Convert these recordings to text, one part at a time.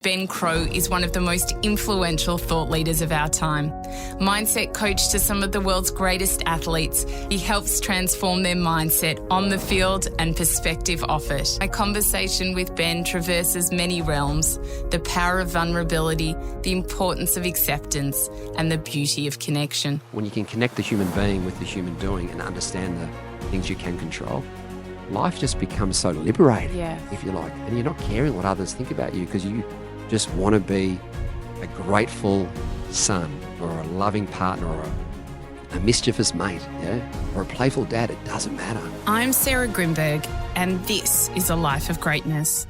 Ben Crowe is one of the most influential thought leaders of our time. Mindset coach to some of the world's greatest athletes, he helps transform their mindset on the field and perspective off it. My conversation with Ben traverses many realms: the power of vulnerability, the importance of acceptance, and the beauty of connection. When you can connect the human being with the human doing and understand the things you can control, life just becomes so liberating, if you like. And you're not caring what others think about you because you just want to be a grateful son or a loving partner or a mischievous mate, or a playful dad. It doesn't matter. I'm Sarah Grynberg, and this is A Life of Greatness.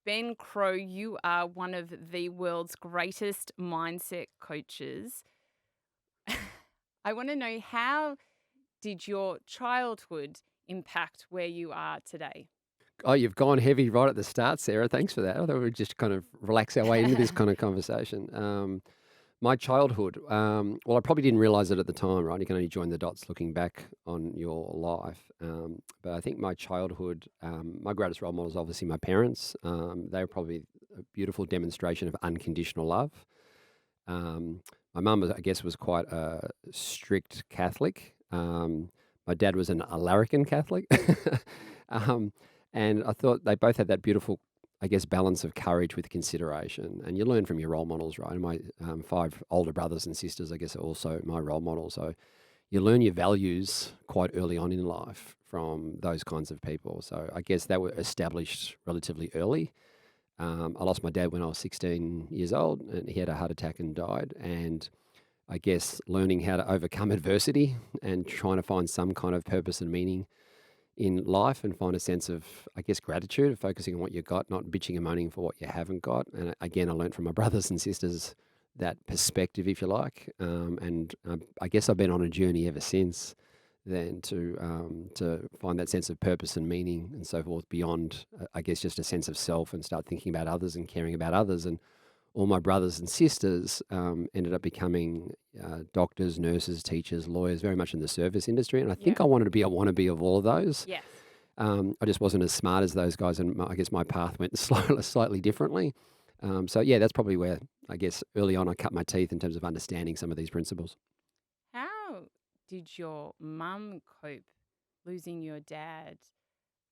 Ben Crowe, you are one of the world's greatest mindset coaches. I want to know, how did your childhood impact where you are today? Oh, you've gone heavy right at the start, Sarah. Thanks for that. I thought we'd just kind of relax our way into this kind of conversation. My childhood, well, I probably didn't realise it at the time, right? You can only join the dots looking back on your life. But I think my childhood, my greatest role models, obviously my parents. They were probably a beautiful demonstration of unconditional love. My mum, I guess, was quite a strict Catholic. My dad was a larrikin Catholic. And I thought they both had that beautiful, I guess, balance of courage with consideration. And you learn from your role models, right? And my 5 older brothers and sisters, I guess, are also my role models. So you learn your values quite early on in life from those kinds of people. So I guess that were established relatively early. I lost my dad when I was 16 years old, and he had a heart attack and died. And I guess learning how to overcome adversity and trying to find some kind of purpose and meaning in life and find a sense of, I guess, gratitude, focusing on what you got, not bitching and moaning for what you haven't got. And again, I learned from my brothers and sisters that perspective, if you like. And I guess I've been on a journey ever since then to find that sense of purpose and meaning and so forth beyond, I guess, just a sense of self, and start thinking about others and caring about others. And all my brothers and sisters ended up becoming doctors, nurses, teachers, lawyers, very much in the service industry. And I think I wanted to be a wannabe of all of those. Yes. I just wasn't as smart as those guys, and I guess my path went slightly differently. So that's probably where, I guess, early on I cut my teeth in terms of understanding some of these principles. How did your mum cope losing your dad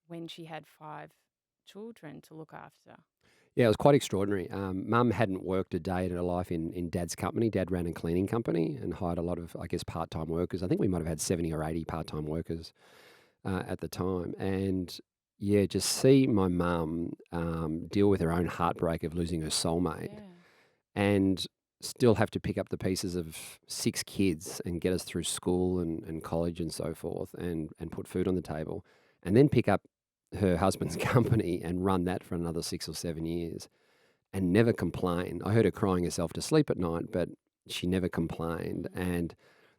when she had 5 children to look after? Yeah, it was quite extraordinary. Mum hadn't worked a day in her life in Dad's company. Dad ran a cleaning company and hired a lot of, I guess, part-time workers. I think we might have had 70 or 80 part-time workers at the time. And yeah, just see my mum deal with her own heartbreak of losing her soulmate and still have to pick up the pieces of 6 kids and get us through school and college and so forth, and put food on the table, and then pick up her husband's company and run that for another 6 or 7 years and never complain. I heard her crying herself to sleep at night, but she never complained. And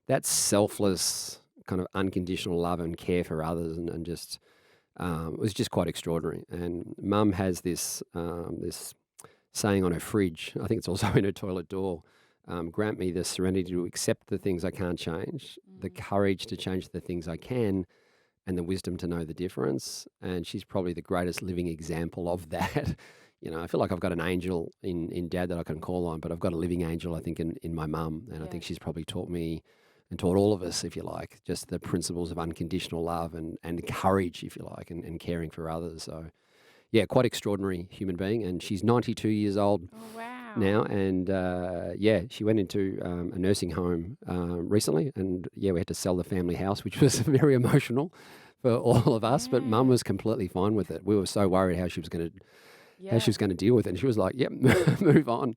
that selfless kind of unconditional love and care for others and just was just quite extraordinary. And Mum has this this saying on her fridge, I think it's also in her toilet door, grant me the serenity to accept the things I can't change, the courage to change the things I can, and the wisdom to know the difference. And she's probably the greatest living example of that. I feel like I've got an angel in Dad that I can call on, but I've got a living angel, I think, in my mum. And I think she's probably taught me and taught all of us, if you like, just the principles of unconditional love and courage, if you like, and caring for others. So, yeah, quite extraordinary human being. And she's 92 years old now. And, she went into a nursing home recently. And, we had to sell the family house, which was very emotional for all of us. But Mum was completely fine with it. We were so worried how she was going to deal with it. And she was like, yep, move on.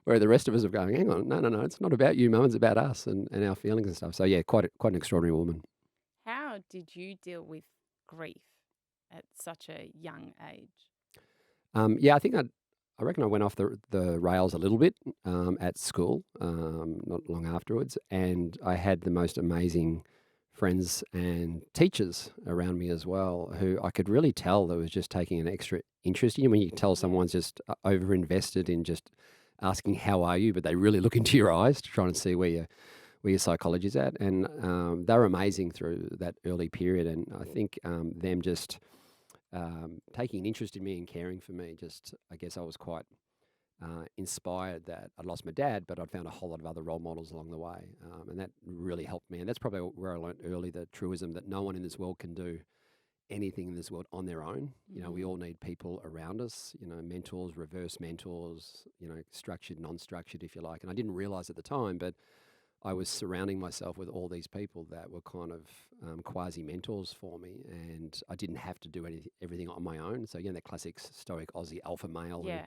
Where the rest of us are going, hang on, no, it's not about you, Mum, it's about us and our feelings and stuff. So, yeah, quite an extraordinary woman. How did you deal with grief at such a young age? I think I reckon I went off the rails a little bit at school, not long afterwards, and I had the most amazing friends and teachers around me as well, who I could really tell that was just taking an extra interest in you. When you can tell someone's just over-invested in just asking, how are you? But they really look into your eyes to try and see where your psychology's at. And they were amazing through that early period. And I think them just taking an interest in me and caring for me, just, I guess I was quite inspired that I'd lost my dad, but I'd found a whole lot of other role models along the way. And that really helped me. And that's probably where I learned early the truism that no one in this world can do anything in this world on their own. You know, we all need people around us, you know, mentors, reverse mentors, you know, structured, non-structured, if you like. And I didn't realize at the time, but I was surrounding myself with all these people that were kind of quasi-mentors for me, and I didn't have to do everything on my own. So, you know, that classic stoic Aussie alpha male who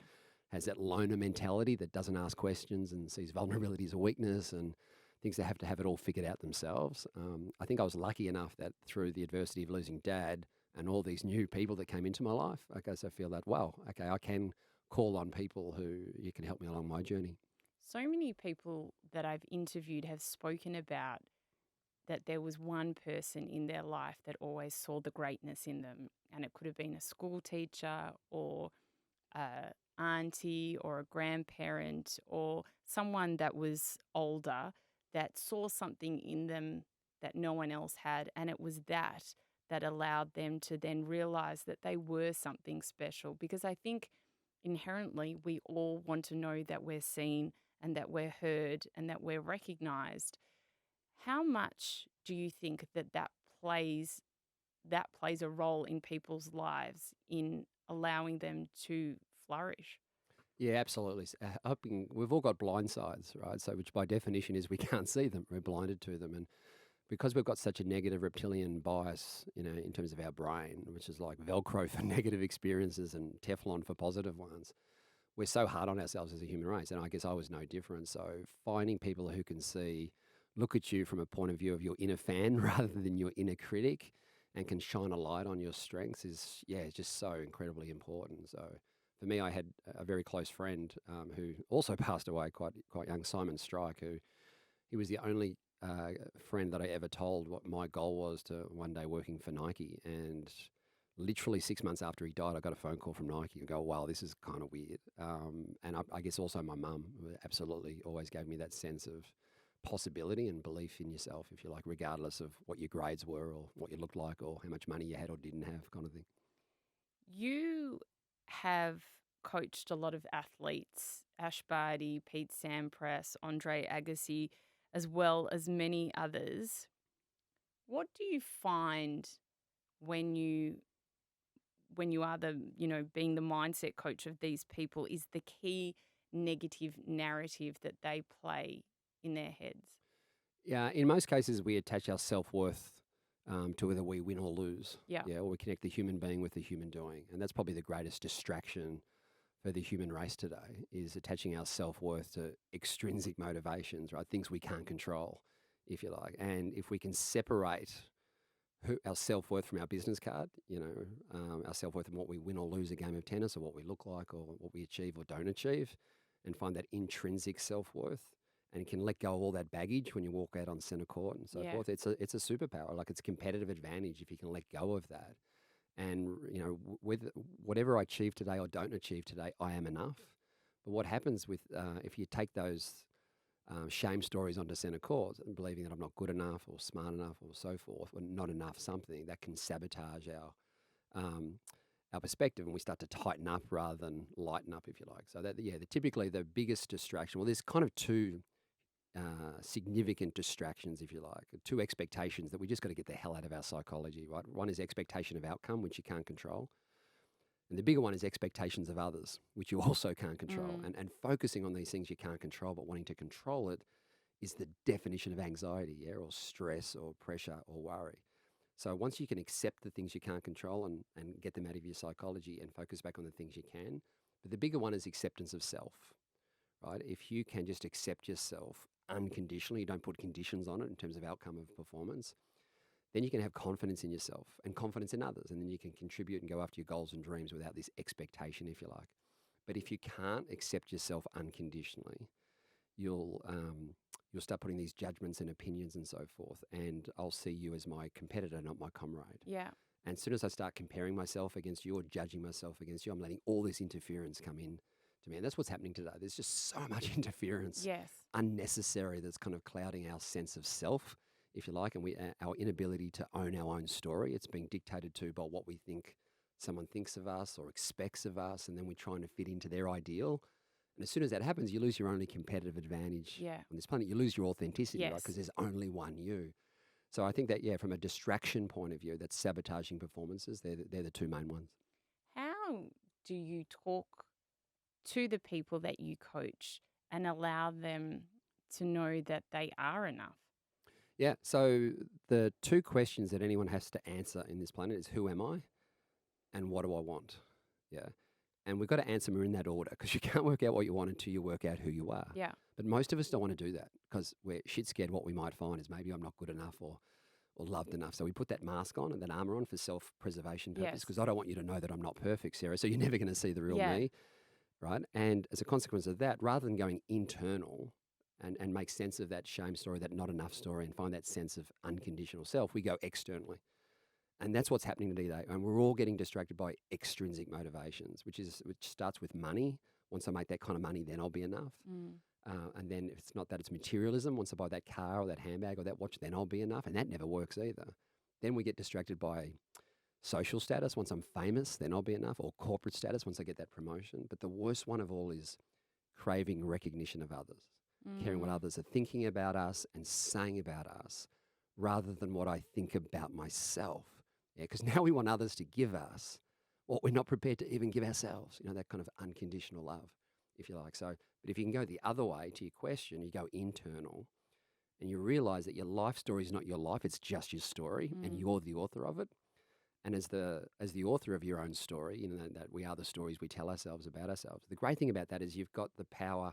has that loner mentality that doesn't ask questions and sees vulnerability as a weakness and thinks they have to have it all figured out themselves. I think I was lucky enough that through the adversity of losing dad and all these new people that came into my life, I guess I feel that, wow, okay, I can call on people who you can help me along my journey. So many people that I've interviewed have spoken about that there was one person in their life that always saw the greatness in them. And it could have been a school teacher or a auntie or a grandparent or someone that was older that saw something in them that no one else had. And it was that allowed them to then realize that they were something special. Because I think inherently we all want to know that we're seen and that we're heard and that we're recognized. How much do you think that plays a role in people's lives in allowing them to flourish? Yeah, absolutely. We've all got blind sides, right? So, which by definition is we can't see them. We're blinded to them. And because we've got such a negative reptilian bias, you know, in terms of our brain, which is like Velcro for negative experiences and Teflon for positive ones, we're so hard on ourselves as a human race. And I guess I was no different. So finding people who can look at you from a point of view of your inner fan rather than your inner critic and can shine a light on your strengths is, just so incredibly important. So for me, I had a very close friend who also passed away quite young, Simon Strike, who he was the only friend that I ever told what my goal was to one day working for Nike. And literally 6 months after he died, I got a phone call from Nike and go, wow, this is kind of weird. And I guess also my mum absolutely always gave me that sense of possibility and belief in yourself, if you like, regardless of what your grades were or what you looked like or how much money you had or didn't have, kind of thing. You have coached a lot of athletes, Ash Barty, Pete Sampras, Andre Agassi, as well as many others. What do you find when you are being the mindset coach of these people is the key negative narrative that they play in their heads? Yeah, in most cases, we attach our self-worth to whether we win or lose. Yeah. Or we connect the human being with the human doing. And that's probably the greatest distraction for the human race today, is attaching our self-worth to extrinsic motivations, right? Things we can't control, if you like. And if we can separate our self-worth from our business card, our self-worth from what we win or lose a game of tennis or what we look like or what we achieve or don't achieve, and find that intrinsic self-worth, and can let go of all that baggage when you walk out on center court and so forth. It's a superpower. Like, it's a competitive advantage if you can let go of that. And, with whatever I achieve today or don't achieve today, I am enough. But what happens with if you take those shame stories onto center court and believing that I'm not good enough or smart enough or so forth, or not enough something, that can sabotage our perspective, and we start to tighten up rather than lighten up, if you like. So typically the biggest distraction, well, there's kind of two significant distractions, if you like, two expectations that we just got to get the hell out of our psychology, right? One is expectation of outcome, which you can't control. And the bigger one is expectations of others, which you also can't control. And focusing on these things you can't control, but wanting to control it, is the definition of anxiety, or stress or pressure or worry. So once you can accept the things you can't control and get them out of your psychology and focus back on the things you can, but the bigger one is acceptance of self, right? If you can just accept yourself unconditionally, you don't put conditions on it in terms of outcome of performance, then you can have confidence in yourself and confidence in others, and then you can contribute and go after your goals and dreams without this expectation, if you like. But if you can't accept yourself unconditionally, you'll start putting these judgments and opinions and so forth, and I'll see you as my competitor, not my comrade. Yeah. And as soon as I start comparing myself against you or judging myself against you, I'm letting all this interference come in to me. And that's what's happening today. There's just so much interference, unnecessary, that's kind of clouding our sense of self, if you like, and our inability to own our own story. It's being dictated to by what we think someone thinks of us or expects of us, and then we're trying to fit into their ideal. And as soon as that happens, you lose your only competitive advantage Yeah. on this planet. You lose your authenticity, right? Yes. Because there's only one you. So I think that, yeah, from a distraction point of view, that's sabotaging performances. They're the two main ones. How do you talk to the people that you coach and allow them to know that they are enough? Yeah. So the two questions that anyone has to answer in this planet is who am I and what do I want? Yeah. And we've got to answer them in that order because you can't work out what you want until you work out who you are. Yeah. But most of us don't want to do that because we're shit scared what we might find is maybe I'm not good enough or loved enough. So we put that mask on and that armor on for self-preservation purpose Yes. because I don't want you to know that I'm not perfect, Sarah. So you're never going to see the real Yeah. me, right? And as a consequence of that, rather than going internal and make sense of that shame story, that not enough story, and find that sense of unconditional self, we go externally. And that's what's happening today. And we're all getting distracted by extrinsic motivations, which starts with money. Once I make that kind of money, then I'll be enough. And then if it's not that, it's materialism. Once I buy that car or that handbag or that watch, then I'll be enough. And that never works either. Then we get distracted by social status. Once I'm famous, then I'll be enough. Or corporate status once I get that promotion. But the worst one of all is craving recognition of others, caring what others are thinking about us and saying about us rather than what I think about myself. Yeah, because now we want others to give us what we're not prepared to even give ourselves, that kind of unconditional love, if you like. So, but if you can go the other way to your question, you go internal and you realize that your life story is not your life, it's just your story and you're the author of it. And as the author of your own story, that we are the stories we tell ourselves about ourselves. The great thing about that is you've got the power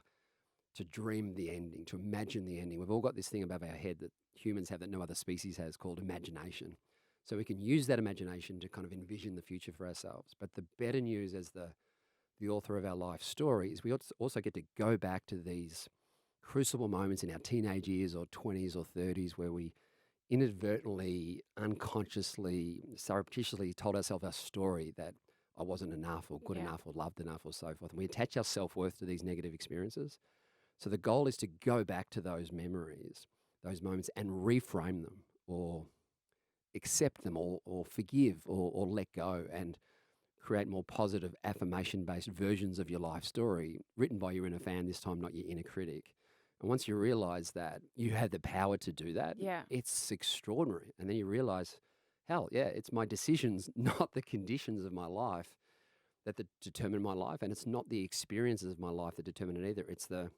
to dream the ending, to imagine the ending. We've all got this thing above our head that humans have that no other species has called imagination. So we can use that imagination to kind of envision the future for ourselves. But the better news as the author of our life story is we also get to go back to these crucible moments in our teenage years or 20s or 30s where we inadvertently, unconsciously, surreptitiously told ourselves our story that I wasn't enough or good enough or loved enough or so forth. And we attach our self-worth to these negative experiences. So the goal is to go back to those memories, those moments, and reframe them or accept them or forgive or let go and create more positive affirmation-based versions of your life story written by your inner fan, this time not your inner critic. And once you realize that you have the power to do that, it's extraordinary. And then you realize, hell, yeah, it's my decisions, not the conditions of my life that determine my life. And it's not the experiences of my life that determine it either. It's the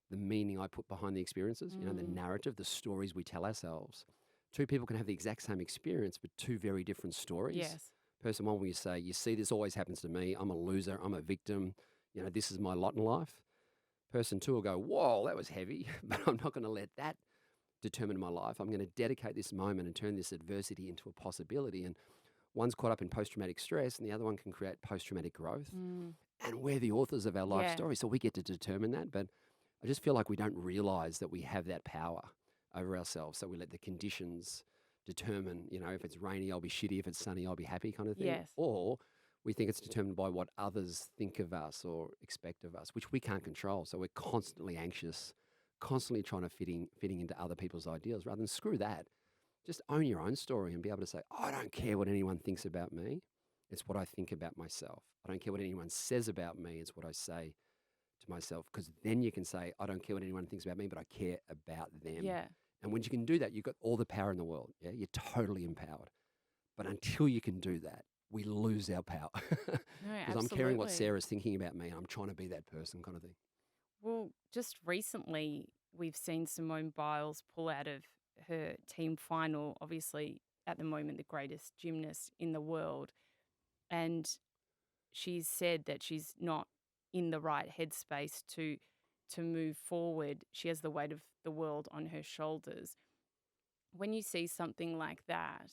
meaning I put behind the experiences, the narrative, the stories we tell ourselves. Two people can have the exact same experience, but two very different stories. Yes. Person one, where you say, you see, this always happens to me. I'm a loser. I'm a victim. This is my lot in life. Person two will go, whoa, that was heavy, but I'm not going to let that determine my life. I'm going to dedicate this moment and turn this adversity into a possibility. And one's caught up in post-traumatic stress and the other one can create post-traumatic growth. And we're the authors of our life story, so we get to determine that. But I just feel like we don't realize that we have that power over ourselves. So we let the conditions determine, if it's rainy, I'll be shitty. If it's sunny, I'll be happy kind of thing. Yes. Or we think it's determined by what others think of us or expect of us, which we can't control. So we're constantly anxious, constantly trying to fitting into other people's ideals rather than screw that. Just own your own story and be able to say, I don't care what anyone thinks about me. It's what I think about myself. I don't care what anyone says about me. It's what I say to myself. Because then you can say, I don't care what anyone thinks about me, but I care about them. Yeah. And when you can do that, you've got all the power in the world. Yeah, you're totally empowered. But until you can do that, we lose our power. Because I'm caring what Sarah's thinking about me and I'm trying to be that person kind of thing. Well, just recently we've seen Simone Biles pull out of her team final, obviously at the moment the greatest gymnast in the world. And she's said that she's not in the right headspace to move forward. She has the weight of the world on her shoulders. When you see something like that,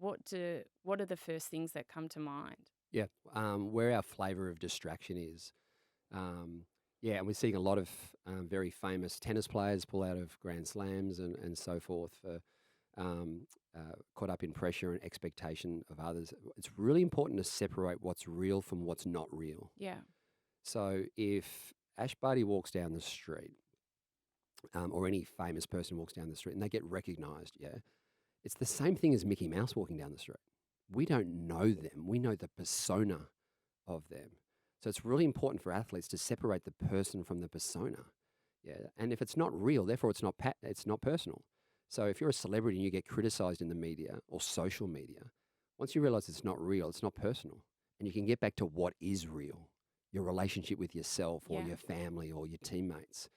what are the first things that come to mind? Yeah, where our flavour of distraction is. And we're seeing a lot of very famous tennis players pull out of Grand Slams and so forth for caught up in pressure and expectation of others. It's really important to separate what's real from what's not real. Yeah. So if Ash Barty walks down the street, or any famous person walks down the street and they get recognised, it's the same thing as Mickey Mouse walking down the street. We don't know them. We know the persona of them. So it's really important for athletes to separate the person from the persona. Yeah. And if it's not real, therefore it's not personal. So if you're a celebrity and you get criticized in the media or social media, once you realize it's not real, it's not personal. And you can get back to what is real, your relationship with yourself or your family or your teammates.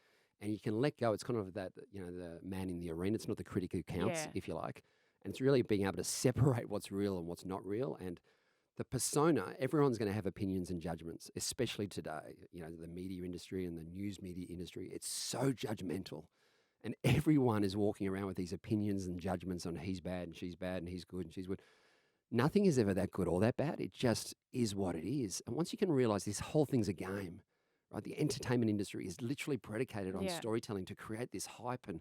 And you can let go. It's kind of that, the man in the arena. It's not the critic who counts, if you like. And it's really being able to separate what's real and what's not real. And the persona, everyone's going to have opinions and judgments, especially today. The media industry and the news media industry, it's so judgmental. And everyone is walking around with these opinions and judgments on he's bad and she's bad and he's good and she's good. Nothing is ever that good or that bad. It just is what it is. And once you can realize this whole thing's a game, right? The entertainment industry is literally predicated on storytelling to create this hype and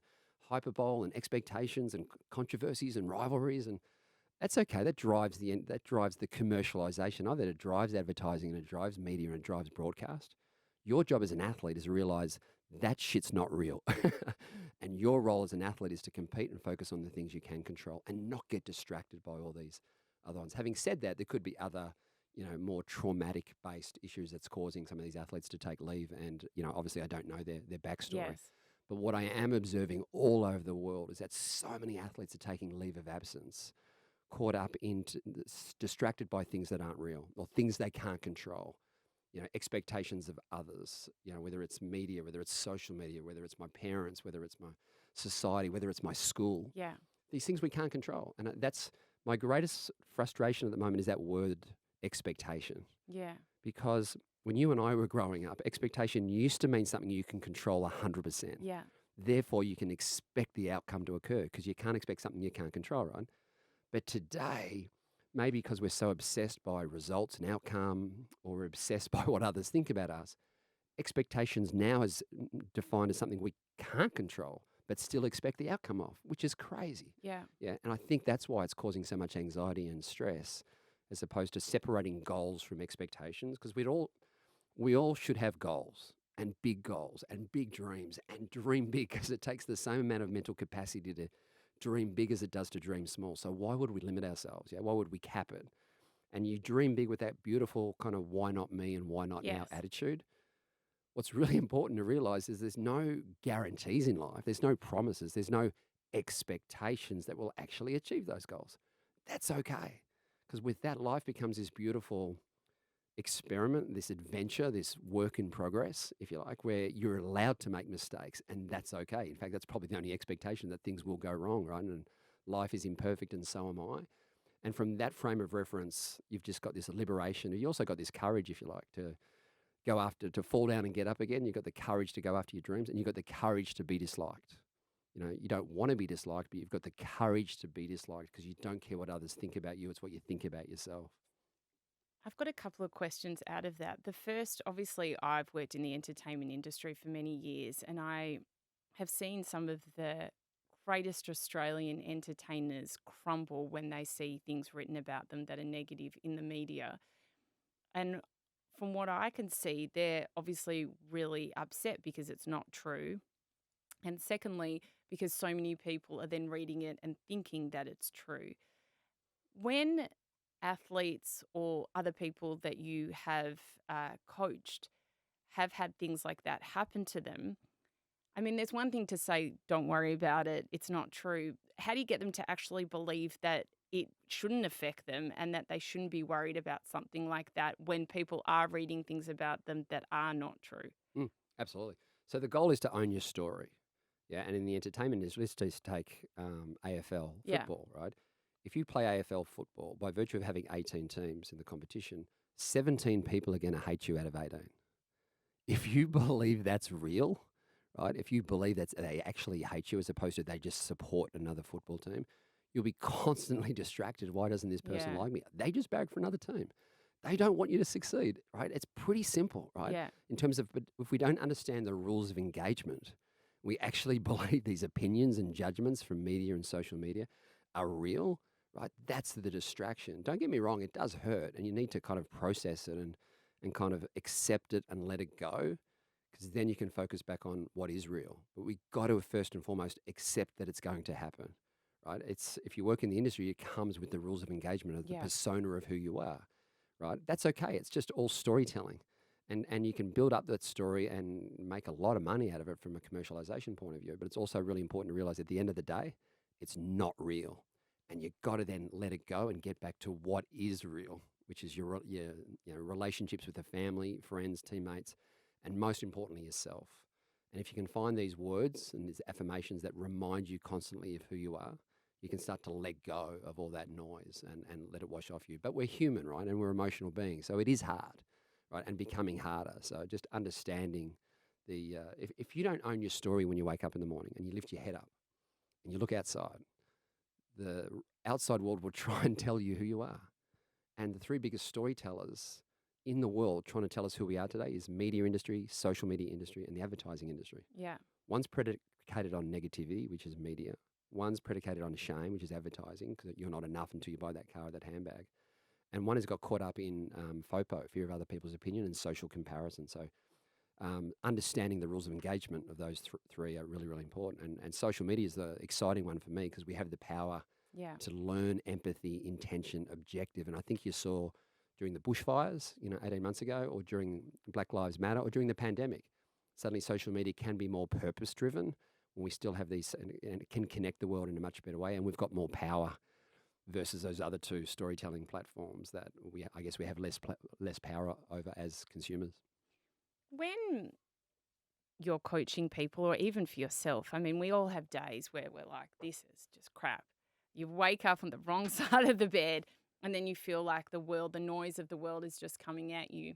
hyperbole and expectations and controversies and rivalries, and that's okay. That drives the commercialization of it. It drives advertising and it drives media and it drives broadcast. Your job as an athlete is to realize that shit's not real. And your role as an athlete is to compete and focus on the things you can control and not get distracted by all these other ones. Having said that, there could be other, more traumatic based issues that's causing some of these athletes to take leave. And, obviously I don't know their backstory. Yes. But what I am observing all over the world is that so many athletes are taking leave of absence, caught up into, distracted by things that aren't real or things they can't control. Expectations of others, whether it's media, whether it's social media, whether it's my parents, whether it's my society, whether it's my school. Yeah. These things we can't control. And that's my greatest frustration at the moment is that word expectation. Yeah. Because when you and I were growing up, expectation used to mean something you can control 100%. Yeah. Therefore, you can expect the outcome to occur because you can't expect something you can't control, right? But today, maybe because we're so obsessed by results and outcome or we're obsessed by what others think about us, expectations now is defined as something we can't control but still expect the outcome of, which is crazy. Yeah. Yeah. And I think that's why it's causing so much anxiety and stress as opposed to separating goals from expectations, because we all should have goals and big dreams and dream big, because it takes the same amount of mental capacity to dream big as it does to dream small. So why would we limit ourselves? Yeah, why would we cap it? And you dream big with that beautiful kind of why not me and why not now attitude. What's really important to realize is there's no guarantees in life. There's no promises. There's no expectations that we'll actually achieve those goals. That's okay. Because with that, life becomes this beautiful experiment, this adventure, this work in progress, if you like, where you're allowed to make mistakes, and that's okay. In fact, that's probably the only expectation, that things will go wrong, right? And life is imperfect and so am I. And from that frame of reference, you've just got this liberation. You also got this courage, if you like, to go after, to fall down and get up again. You've got the courage to go after your dreams, and you've got the courage to be disliked. You don't want to be disliked, but you've got the courage to be disliked because you don't care what others think about you. It's what you think about yourself. I've got a couple of questions out of that. The first, obviously, I've worked in the entertainment industry for many years, and I have seen some of the greatest Australian entertainers crumble when they see things written about them that are negative in the media. And from what I can see, they're obviously really upset because it's not true. And secondly, because so many people are then reading it and thinking that it's true. When athletes or other people that you have coached have had things like that happen to them, I mean, there's one thing to say, don't worry about it, it's not true. How do you get them to actually believe that it shouldn't affect them and that they shouldn't be worried about something like that when people are reading things about them that are not true? Absolutely. So the goal is to own your story. Yeah. And in the entertainment industry, let's just take AFL football, right? If you play AFL football, by virtue of having 18 teams in the competition, 17 people are going to hate you out of 18. If you believe that's real, right? If you believe that they actually hate you as opposed to they just support another football team, you'll be constantly distracted. Why doesn't this person like me? They just bag for another team. They don't want you to succeed, right? It's pretty simple, right? Yeah. In terms of, but if we don't understand the rules of engagement, we actually believe these opinions and judgments from media and social media are real, right? That's the distraction. Don't get me wrong, it does hurt, and you need to kind of process it and kind of accept it and let it go, because then you can focus back on what is real. But we got to first and foremost accept that it's going to happen, right? It's, if you work in the industry, it comes with the rules of engagement of the persona of who you are, right? That's okay. It's just all storytelling. And you can build up that story and make a lot of money out of it from a commercialization point of view. But it's also really important to realize at the end of the day, it's not real. And you've got to then let it go and get back to what is real, which is your relationships with the family, friends, teammates, and most importantly, yourself. And if you can find these words and these affirmations that remind you constantly of who you are, you can start to let go of all that noise and let it wash off you. But we're human, right? And we're emotional beings. So it is hard, right? And becoming harder. So just understanding if you don't own your story when you wake up in the morning and you lift your head up and you look outside, the outside world will try and tell you who you are. And the three biggest storytellers in the world trying to tell us who we are today is media industry, social media industry, and the advertising industry. Yeah. One's predicated on negativity, which is media. One's predicated on shame, which is advertising, because you're not enough until you buy that car or that handbag. And one has got caught up in FOPO, fear of other people's opinion, and social comparison. So understanding the rules of engagement of those three are really, really important. And social media is the exciting one for me because we have the power to learn empathy, intention, objective. And I think you saw during the bushfires, 18 months ago, or during Black Lives Matter, or during the pandemic, suddenly social media can be more purpose-driven when we still have these, and it can connect the world in a much better way. And we've got more power versus those other two storytelling platforms that I guess we have less power over as consumers. When you're coaching people, or even for yourself, I mean, we all have days where we're like, this is just crap. You wake up on the wrong side of the bed and then you feel like the noise of the world is just coming at you.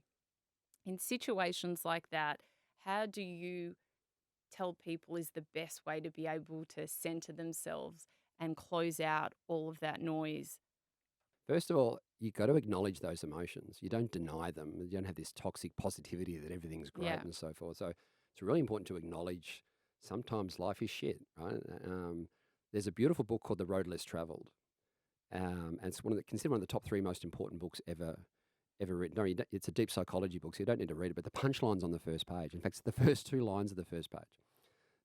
In situations like that, how do you tell people is the best way to be able to center themselves and close out all of that noise? First of all, you've got to acknowledge those emotions. You don't deny them. You don't have this toxic positivity that everything's great and so forth. So it's really important to acknowledge sometimes life is shit, right? There's a beautiful book called The Road Less Traveled. And it's considered one of the top 3 most important books ever written. No, it's a deep psychology book, so you don't need to read it, but the punchline's on the first page. In fact, it's the first 2 lines of the first page.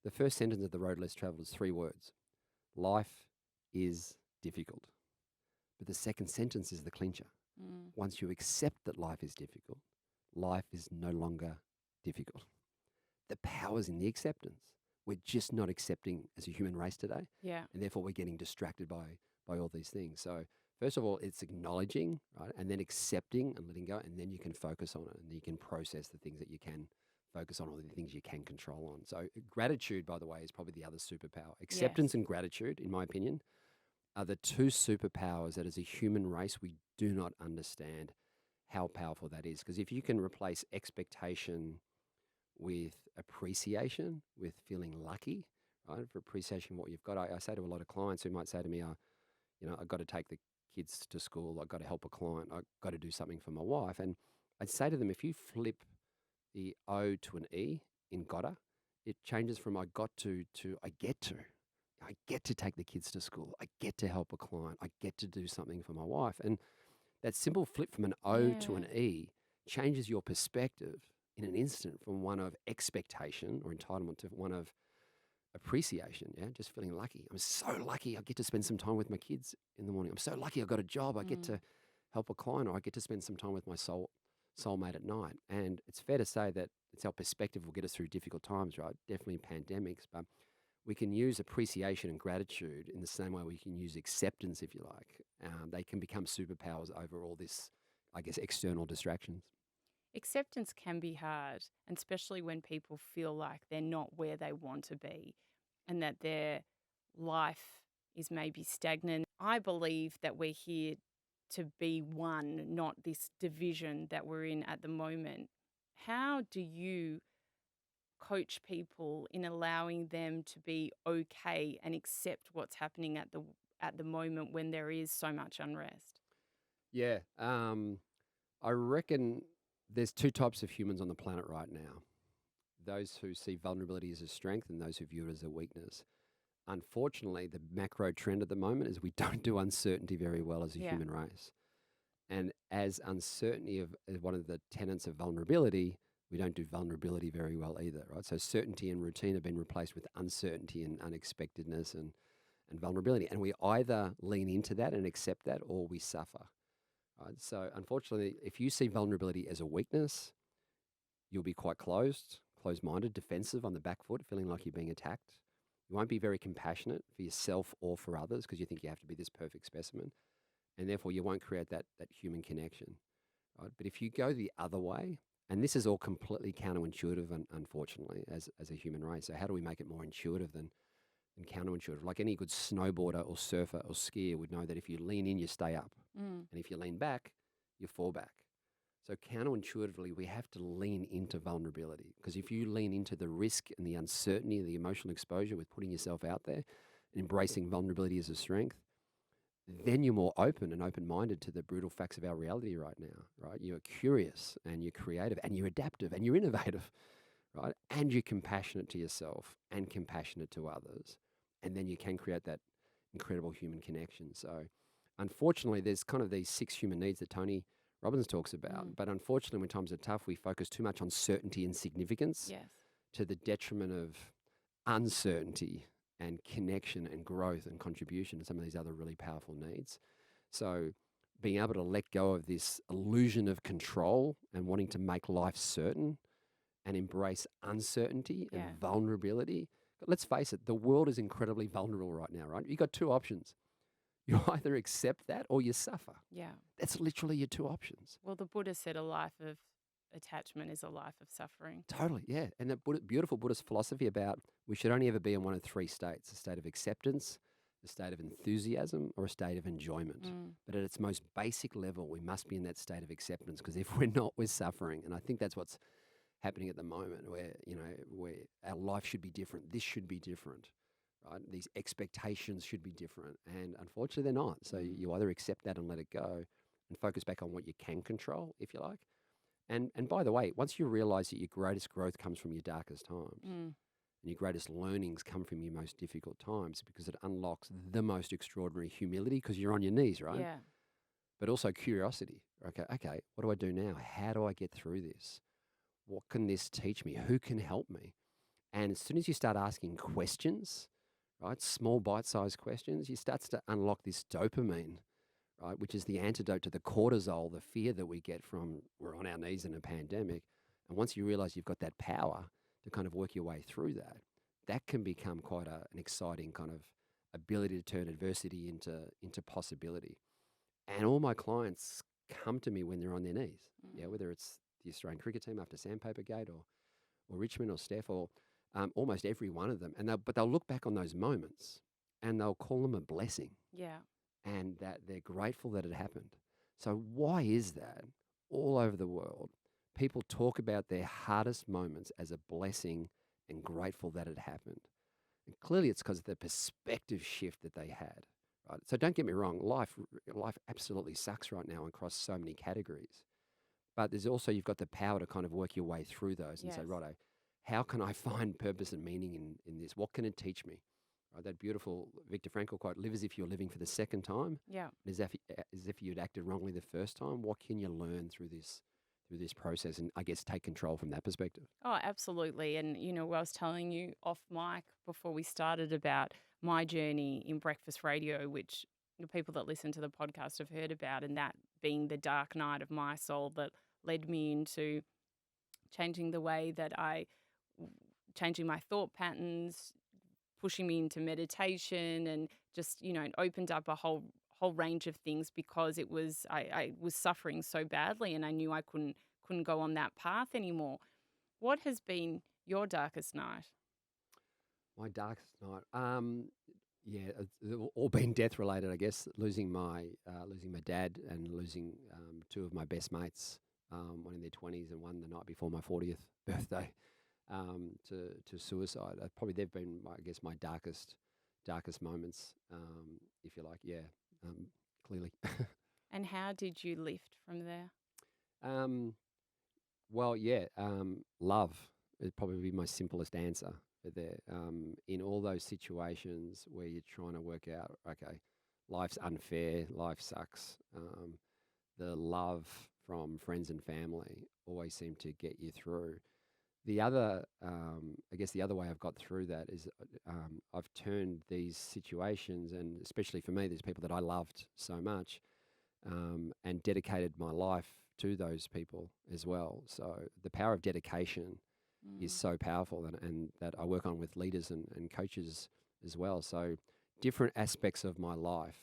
The first sentence of The Road Less Traveled is 3 words. Life is difficult. But the second sentence is the clincher. Once you accept that life is difficult, life is no longer difficult. The power's in the acceptance. We're just not accepting as a human race today. Yeah. And therefore we're getting distracted by all these things. So first of all, it's acknowledging, right? And then accepting and letting go. And then you can focus on it. And then you can process the things that you can focus on, or the things you can control on. So gratitude, by the way, is probably the other superpower. Acceptance and gratitude, in my opinion, are the 2 superpowers that as a human race, we do not understand how powerful that is. Because if you can replace expectation with appreciation, with feeling lucky, right? For appreciation of what you've got. I say to a lot of clients who might say to me, I've got to take the kids to school. I've got to help a client. I've got to do something for my wife. And I'd say to them, if you flip the O to an E in gotta, it changes from I got to I get to. I get to take the kids to school. I get to help a client. I get to do something for my wife. And that simple flip from an O to an E changes your perspective in an instant from one of expectation or entitlement to one of appreciation, just feeling lucky. I'm so lucky I get to spend some time with my kids in the morning. I'm so lucky I got a job. I get to help a client, or I get to spend some time with my soulmate at night. And it's fair to say that it's our perspective will get us through difficult times, right? Definitely pandemics, but we can use appreciation and gratitude in the same way we can use acceptance, if you like. They can become superpowers over all this, I guess, external distractions. Acceptance can be hard, and especially when people feel like they're not where they want to be and that their life is maybe stagnant. I believe that we're here to be one, not this division that we're in at the moment. How do you coach people in allowing them to be okay and accept what's happening at the moment when there is so much unrest? Yeah, I reckon there's 2 types of humans on the planet right now. Those who see vulnerability as a strength and those who view it as a weakness. Unfortunately, the macro trend at the moment is we don't do uncertainty very well as a human race. And as uncertainty of one of the tenets of vulnerability, we don't do vulnerability very well either, right? So certainty and routine have been replaced with uncertainty and unexpectedness and vulnerability. And we either lean into that and accept that, or we suffer. Right? So unfortunately, if you see vulnerability as a weakness, You'll be quite closed-minded, defensive, on the back foot, feeling like you're being attacked. You won't be very compassionate for yourself or for others because you think you have to be this perfect specimen, and therefore you won't create that human connection, right? But if you go the other way, and this is all completely counterintuitive, unfortunately, as a human race. So how do we make it more intuitive than counterintuitive? Like any good snowboarder or surfer or skier would know that if you lean in, you stay up. And if you lean back, you fall back. So counterintuitively, we have to lean into vulnerability, because if you lean into the risk and the uncertainty, the emotional exposure with putting yourself out there and embracing vulnerability as a strength, then you're more open and open-minded to the brutal facts of our reality right now, right? You're curious and you're creative and you're adaptive and you're innovative, right? And you're compassionate to yourself and compassionate to others. And then you can create that incredible human connection. So unfortunately, there's kind of these 6 human needs that Tony Robbins talks about. But unfortunately, when times are tough, we focus too much on certainty and significance to the detriment of uncertainty and connection and growth and contribution to some of these other really powerful needs. So being able to let go of this illusion of control and wanting to make life certain and embrace uncertainty and vulnerability. But let's face it, the world is incredibly vulnerable right now, right? You've got 2 options. You either accept that or you suffer. Yeah. That's literally your 2 options. Well, the Buddha said a life of attachment is a life of suffering. Totally, yeah. And that beautiful Buddhist philosophy about we should only ever be in one of 3 states: a state of acceptance, a state of enthusiasm, or a state of enjoyment. But at its most basic level, we must be in that state of acceptance, because if we're not, we're suffering. And I think that's what's happening at the moment, where, where our life should be different. This should be different, right? These expectations should be different. And unfortunately, they're not. So you either accept that and let it go and focus back on what you can control, if you like. And by the way, once you realize that your greatest growth comes from your darkest times and your greatest learnings come from your most difficult times, because it unlocks the most extraordinary humility, because you're on your knees, right? Yeah. But also curiosity. Okay, what do I do now? How do I get through this? What can this teach me? Who can help me? And as soon as you start asking questions, right, small bite-sized questions, you start to unlock this dopamine, right, which is the antidote to the cortisol, the fear that we get from we're on our knees in a pandemic. And once you realize you've got that power to kind of work your way through that, that can become quite an exciting kind of ability to turn adversity into possibility. And all my clients come to me when they're on their knees, whether it's the Australian cricket team after Sandpaper Gate or Richmond or Steph or almost every one of them. But they'll look back on those moments and they'll call them a blessing. Yeah. And that they're grateful that it happened. So why is that? All over the world, people talk about their hardest moments as a blessing and grateful that it happened. And clearly it's because of the perspective shift that they had, right? So don't get me wrong, life absolutely sucks right now across so many categories. But there's also, you've got the power to kind of work your way through those and say, righto, how can I find purpose and meaning in this? What can it teach me? Right, that beautiful Viktor Frankl quote, live as if you're living for the second time. Yeah. As if you'd acted wrongly the first time. What can you learn through this process, and I guess take control from that perspective? Oh, absolutely. And, I was telling you off mic before we started about my journey in breakfast radio, which the people that listen to the podcast have heard about, and that being the dark night of my soul that led me into changing the way that changing my thought patterns, pushing me into meditation, and just, it opened up a whole range of things, because it was, I was suffering so badly and I knew I couldn't go on that path anymore. What has been your darkest night? My darkest night, it's all been death related, I guess. Losing my dad and losing 2 of my best mates, one in their 20s and one the night before my 40th birthday. To suicide. Probably they've been, my darkest moments, if you like. Yeah, clearly. And how did you lift from there? Love would probably be my simplest answer there. In all those situations where you're trying to work out, okay, life's unfair, life sucks. The love from friends and family always seem to get you through. The other, the other way I've got through that is I've turned these situations, and especially for me, there's people that I loved so much, and dedicated my life to those people as well. So the power of dedication is so powerful, and that I work on with leaders and coaches as well. So different aspects of my life.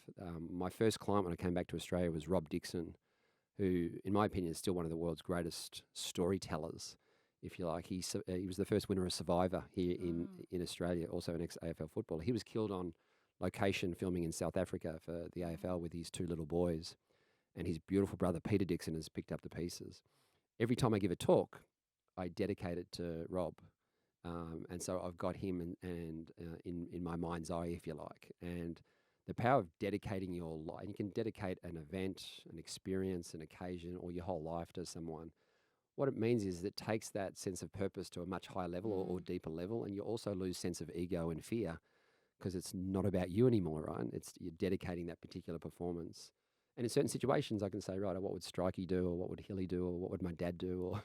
My first client when I came back to Australia was Rob Dixon, who, in my opinion, is still one of the world's greatest storytellers, if you like. He was the first winner of Survivor here in Australia, also an ex-AFL footballer. He was killed on location filming in South Africa for the AFL with his 2 little boys, and his beautiful brother Peter Dixon has picked up the pieces. Every time I give a talk, I dedicate it to Rob. And so I've got him and in my mind's eye, if you like. And the power of dedicating your life, you can dedicate an event, an experience, an occasion, or your whole life to someone. What it means is it takes that sense of purpose to a much higher level or deeper level, and you also lose sense of ego and fear because it's not about you anymore, right? You're dedicating that particular performance. And in certain situations, I can say, right, what would Strikey do, or what would Hilly do, or what would my dad do, or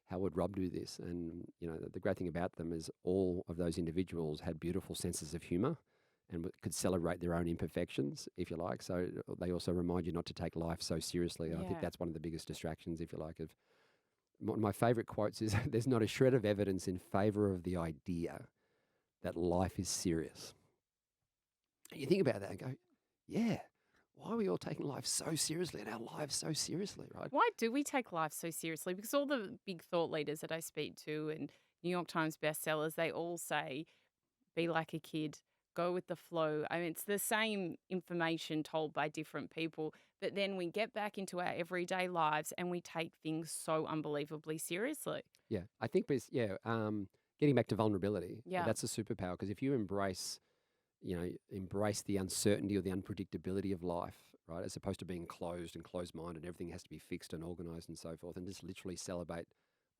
how would Rob do this? And, the great thing about them is all of those individuals had beautiful senses of humour and could celebrate their own imperfections, if you like. So they also remind you not to take life so seriously. And I think that's one of the biggest distractions, if you like. One of my favourite quotes is, there's not a shred of evidence in favour of the idea that life is serious. And you think about that and go, yeah, why are we all taking life so seriously and our lives so seriously, right? Why do we take life so seriously? Because all the big thought leaders that I speak to and New York Times bestsellers, they all say, be like a kid, go with the flow. I mean, it's the same information told by different people, but then we get back into our everyday lives and we take things so unbelievably seriously. Yeah, I think, getting back to vulnerability, Yeah. that's a superpower, because if you embrace the uncertainty or the unpredictability of life, right, as opposed to being closed-minded, everything has to be fixed and organized and so forth, and just literally celebrate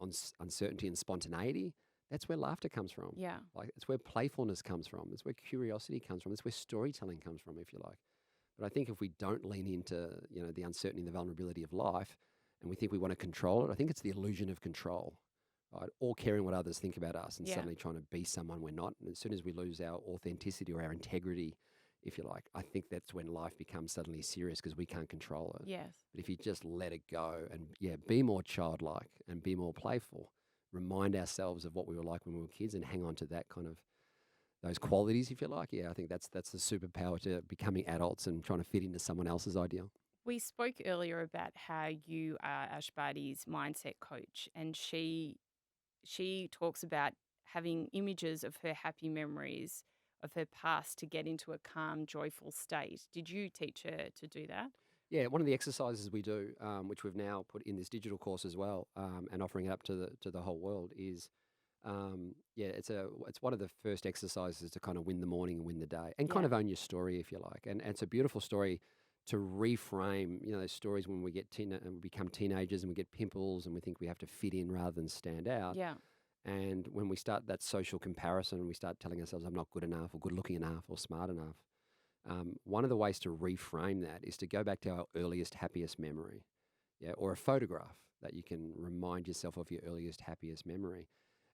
on uncertainty and spontaneity, that's where laughter comes from. Yeah. Like, it's where playfulness comes from. It's where curiosity comes from. It's where storytelling comes from, if you like. But I think if we don't lean into, the uncertainty and the vulnerability of life, and we think we want to control it, I think it's the illusion of control, right? Or caring what others think about us and suddenly trying to be someone we're not. And as soon as we lose our authenticity or our integrity, if you like, I think that's when life becomes suddenly serious, because we can't control it. Yes. But if you just let it go and, be more childlike and be more playful, remind ourselves of what we were like when we were kids and hang on to that kind of, those qualities, if you like. Yeah, I think that's the superpower to becoming adults and trying to fit into someone else's ideal. We spoke earlier about how you are Ash Barty's mindset coach, and she talks about having images of her happy memories of her past to get into a calm, joyful state. Did you teach her to do that? Yeah, one of the exercises we do, which we've now put in this digital course as well, and offering it up to the whole world, is it's one of the first exercises to kind of win the morning and win the day, and kind of own your story, if you like. And it's a beautiful story to reframe, those stories when we get and we become teenagers and we get pimples and we think we have to fit in rather than stand out. Yeah. And when we start that social comparison, we start telling ourselves, I'm not good enough or good looking enough or smart enough. One of the ways to reframe that is to go back to our earliest, happiest memory, or a photograph that you can remind yourself of your earliest, happiest memory.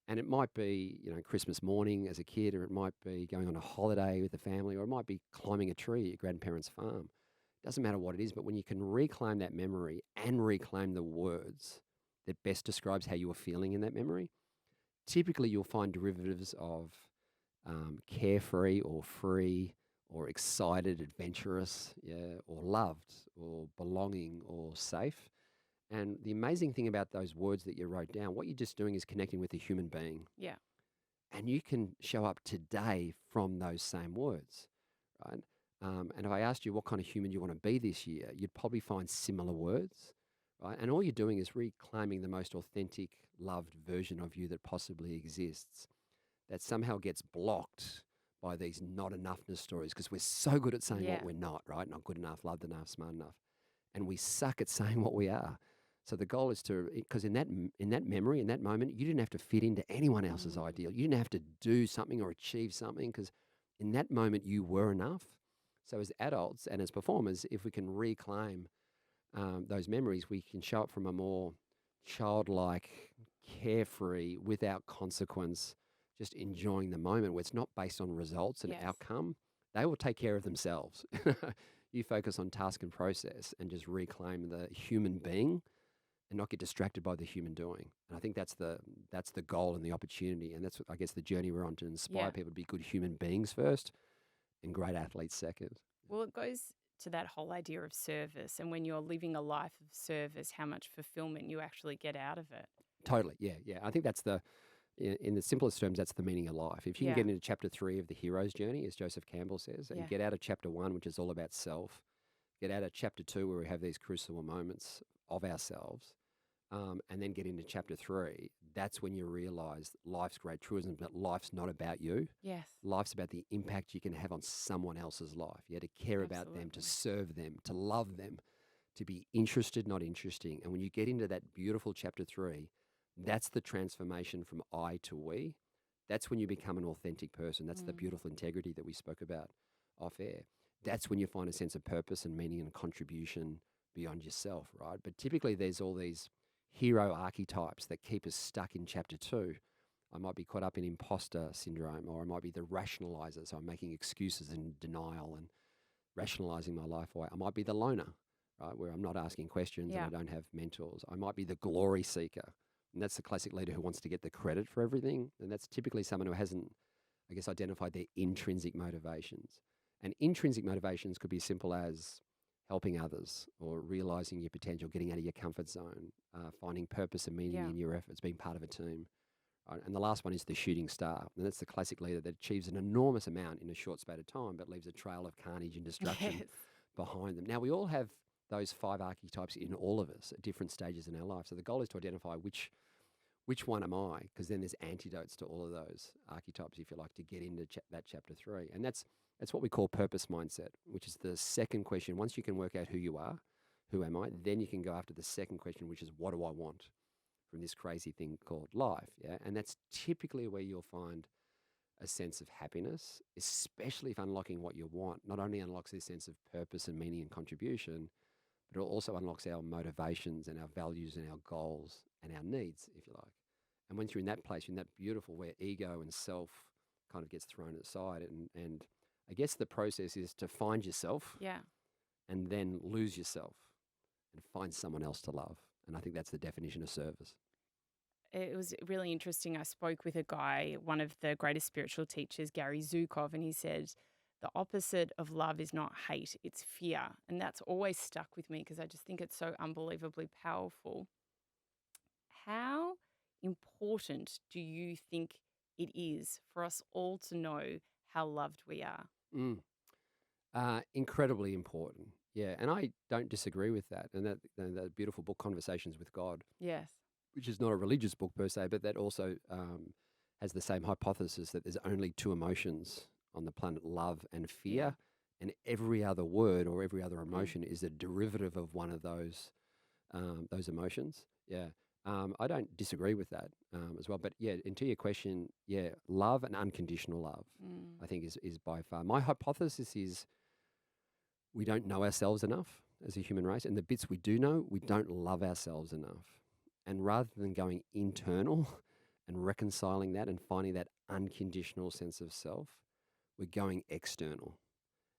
And it might be, Christmas morning as a kid, or it might be going on a holiday with the family, or it might be climbing a tree at your grandparents' farm. Doesn't matter what it is, but when you can reclaim that memory and reclaim the words that best describes how you were feeling in that memory, typically you'll find derivatives of carefree or free or excited, adventurous, or loved or belonging or safe. And the amazing thing about those words that you wrote down, what you're just doing is connecting with a human being. Yeah. And you can show up today from those same words, right? And if I asked you what kind of human you want to be this year, you'd probably find similar words, right? And all you're doing is reclaiming the most authentic, loved version of you that possibly exists, that somehow gets blocked by these not enoughness stories, because we're so good at saying what we're not, right? Not good enough, loved enough, smart enough. And we suck at saying what we are. So the goal is because in that memory, in that moment, you didn't have to fit into anyone else's ideal. You didn't have to do something or achieve something, because in that moment you were enough. So as adults and as performers, if we can reclaim those memories, we can show up from a more childlike, carefree, without consequence, just enjoying the moment, where it's not based on results and outcome. They will take care of themselves. You focus on task and process and just reclaim the human being and not get distracted by the human doing. And I think that's the goal and the opportunity. And that's, I guess, the journey we're on, to inspire people to be good human beings first and great athletes second. Well, it goes to that whole idea of service. And when you're living a life of service, how much fulfillment you actually get out of it. Totally. Yeah. I think that's in the simplest terms, that's the meaning of life. If you can get into chapter 3 of the hero's journey, as Joseph Campbell says, and get out of chapter 1, which is all about self, get out of chapter 2, where we have these crucible moments of ourselves, and then get into chapter 3, that's when you realize life's great truism, but life's not about you. Yes. Life's about the impact you can have on someone else's life. You have to care about them, to serve them, to love them, to be interested, not interesting. And when you get into that beautiful chapter 3, that's the transformation from I to we. That's when you become an authentic person. That's the beautiful integrity that we spoke about off air. That's when you find a sense of purpose and meaning and contribution beyond yourself, right? But typically there's all these hero archetypes that keep us stuck in chapter 2. I might be caught up in imposter syndrome, or I might be the rationalizer. So I'm making excuses and denial and rationalizing my life away. I might be the loner, right? Where I'm not asking questions and I don't have mentors. I might be the glory seeker. And that's the classic leader who wants to get the credit for everything. And that's typically someone who hasn't, I guess, identified their intrinsic motivations. And intrinsic motivations could be as simple as helping others, or realizing your potential, getting out of your comfort zone, finding purpose and meaning in your efforts, being part of a team. Right? And the last one is the shooting star. And that's the classic leader that achieves an enormous amount in a short space of time, but leaves a trail of carnage and destruction behind them. Now, we all have those 5 archetypes in all of us at different stages in our life. So the goal is to identify which one am I, because then there's antidotes to all of those archetypes, if you like, to get into that chapter 3. And that's what we call purpose mindset, which is the second question. Once you can work out who you are, who am I, then you can go after the second question, which is what do I want from this crazy thing called life? Yeah, and that's typically where you'll find a sense of happiness, especially if unlocking what you want not only unlocks this sense of purpose and meaning and contribution, but it also unlocks our motivations and our values and our goals and our needs, if you like. And once you're in that place, you're in that beautiful where ego and self kind of gets thrown aside. And I guess the process is to find yourself and then lose yourself and find someone else to love. And I think that's the definition of service. It was really interesting. I spoke with a guy, one of the greatest spiritual teachers, Gary Zukov, and he said, the opposite of love is not hate, it's fear. And that's always stuck with me because I just think it's so unbelievably powerful. How important do you think it is for us all to know how loved we are? Incredibly important. Yeah. And I don't disagree with that. And that beautiful book, Conversations with God. Yes. Which is not a religious book per se, but that also has the same hypothesis that there's only 2 emotions on the planet, love and fear, and every other word or every other emotion is a derivative of one of those emotions. Yeah, I don't disagree with that as well. But and to your question, love and unconditional love, I think is by far my hypothesis is we don't know ourselves enough as a human race, and the bits we do know, we don't love ourselves enough. And rather than going internal and reconciling that and finding that unconditional sense of self, we're going external.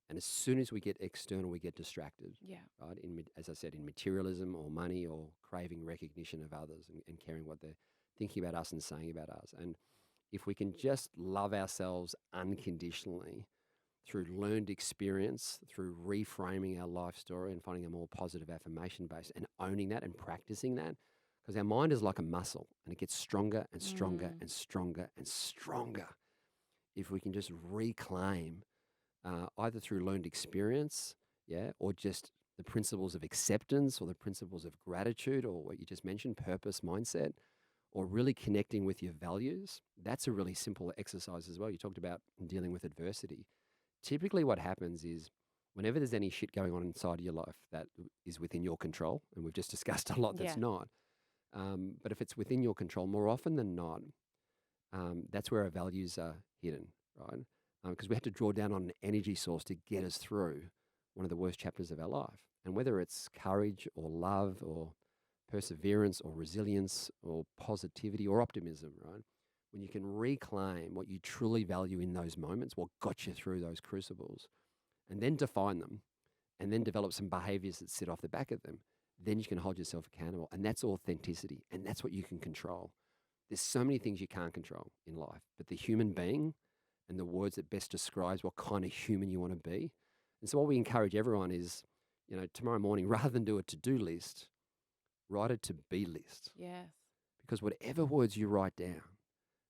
And as soon as we get external, we get distracted. Yeah. Right? As I said, in materialism or money or craving recognition of others and caring what they're thinking about us and saying about us. And if we can just love ourselves unconditionally through learned experience, through reframing our life story and finding a more positive affirmation base and owning that and practicing that, because our mind is like a muscle and it gets stronger and stronger and stronger and stronger. If we can just reclaim either through learned experience, or just the principles of acceptance or the principles of gratitude or what you just mentioned, purpose mindset, or really connecting with your values, that's a really simple exercise as well. You talked about dealing with adversity. Typically what happens is whenever there's any shit going on inside your life that is within your control, and we've just discussed a lot that's not, but if it's within your control, more often than not, that's where our values are hidden, right? Because we have to draw down on an energy source to get us through one of the worst chapters of our life. And whether it's courage or love or perseverance or resilience or positivity or optimism, right? When you can reclaim what you truly value in those moments, what got you through those crucibles, and then define them, and then develop some behaviors that sit off the back of them, then you can hold yourself accountable. And that's authenticity. And that's what you can control. There's so many things you can't control in life, but the human being and the words that best describes what kind of human you want to be. And so what we encourage everyone is, tomorrow morning, rather than do a to-do list, write a to-be list. Yes. Because whatever words you write down,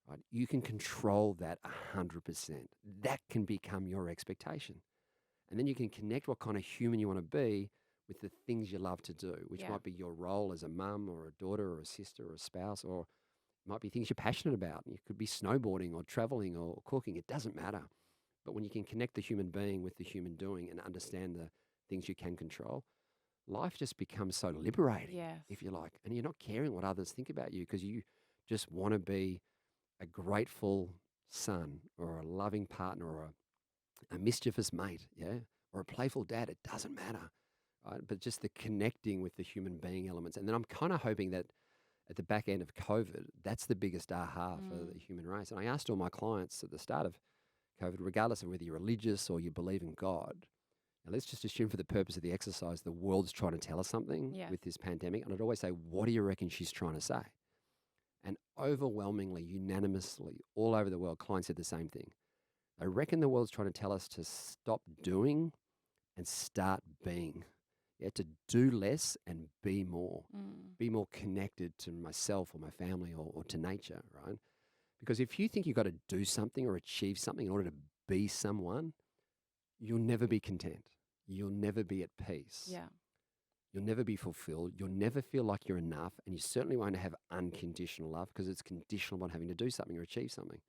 right, you can control that 100%. That can become your expectation. And then you can connect what kind of human you want to be with the things you love to do, which might be your role as a mum or a daughter or a sister or a spouse, or it might be things you're passionate about. It could be snowboarding or traveling or cooking. It doesn't matter. But when you can connect the human being with the human doing and understand the things you can control, life just becomes so liberating, if you like. And you're not caring what others think about you because you just want to be a grateful son or a loving partner or a mischievous mate, or a playful dad. It doesn't matter, right? But just the connecting with the human being elements. And then I'm kind of hoping that at the back end of COVID, that's the biggest aha for the human race. And I asked all my clients at the start of COVID, regardless of whether you're religious or you believe in God, now let's just assume for the purpose of the exercise, the world's trying to tell us something with this pandemic. And I'd always say, what do you reckon she's trying to say? And overwhelmingly, unanimously, all over the world, clients said the same thing. I reckon the world's trying to tell us to stop doing and start being. To do less and be more. Be more connected to myself or my family or to nature, right? Because if you think you've got to do something or achieve something in order to be someone, you'll never be content. You'll never be at peace. Yeah. You'll never be fulfilled. You'll never feel like you're enough. And you certainly won't have unconditional love because it's conditional on having to do something or achieve something.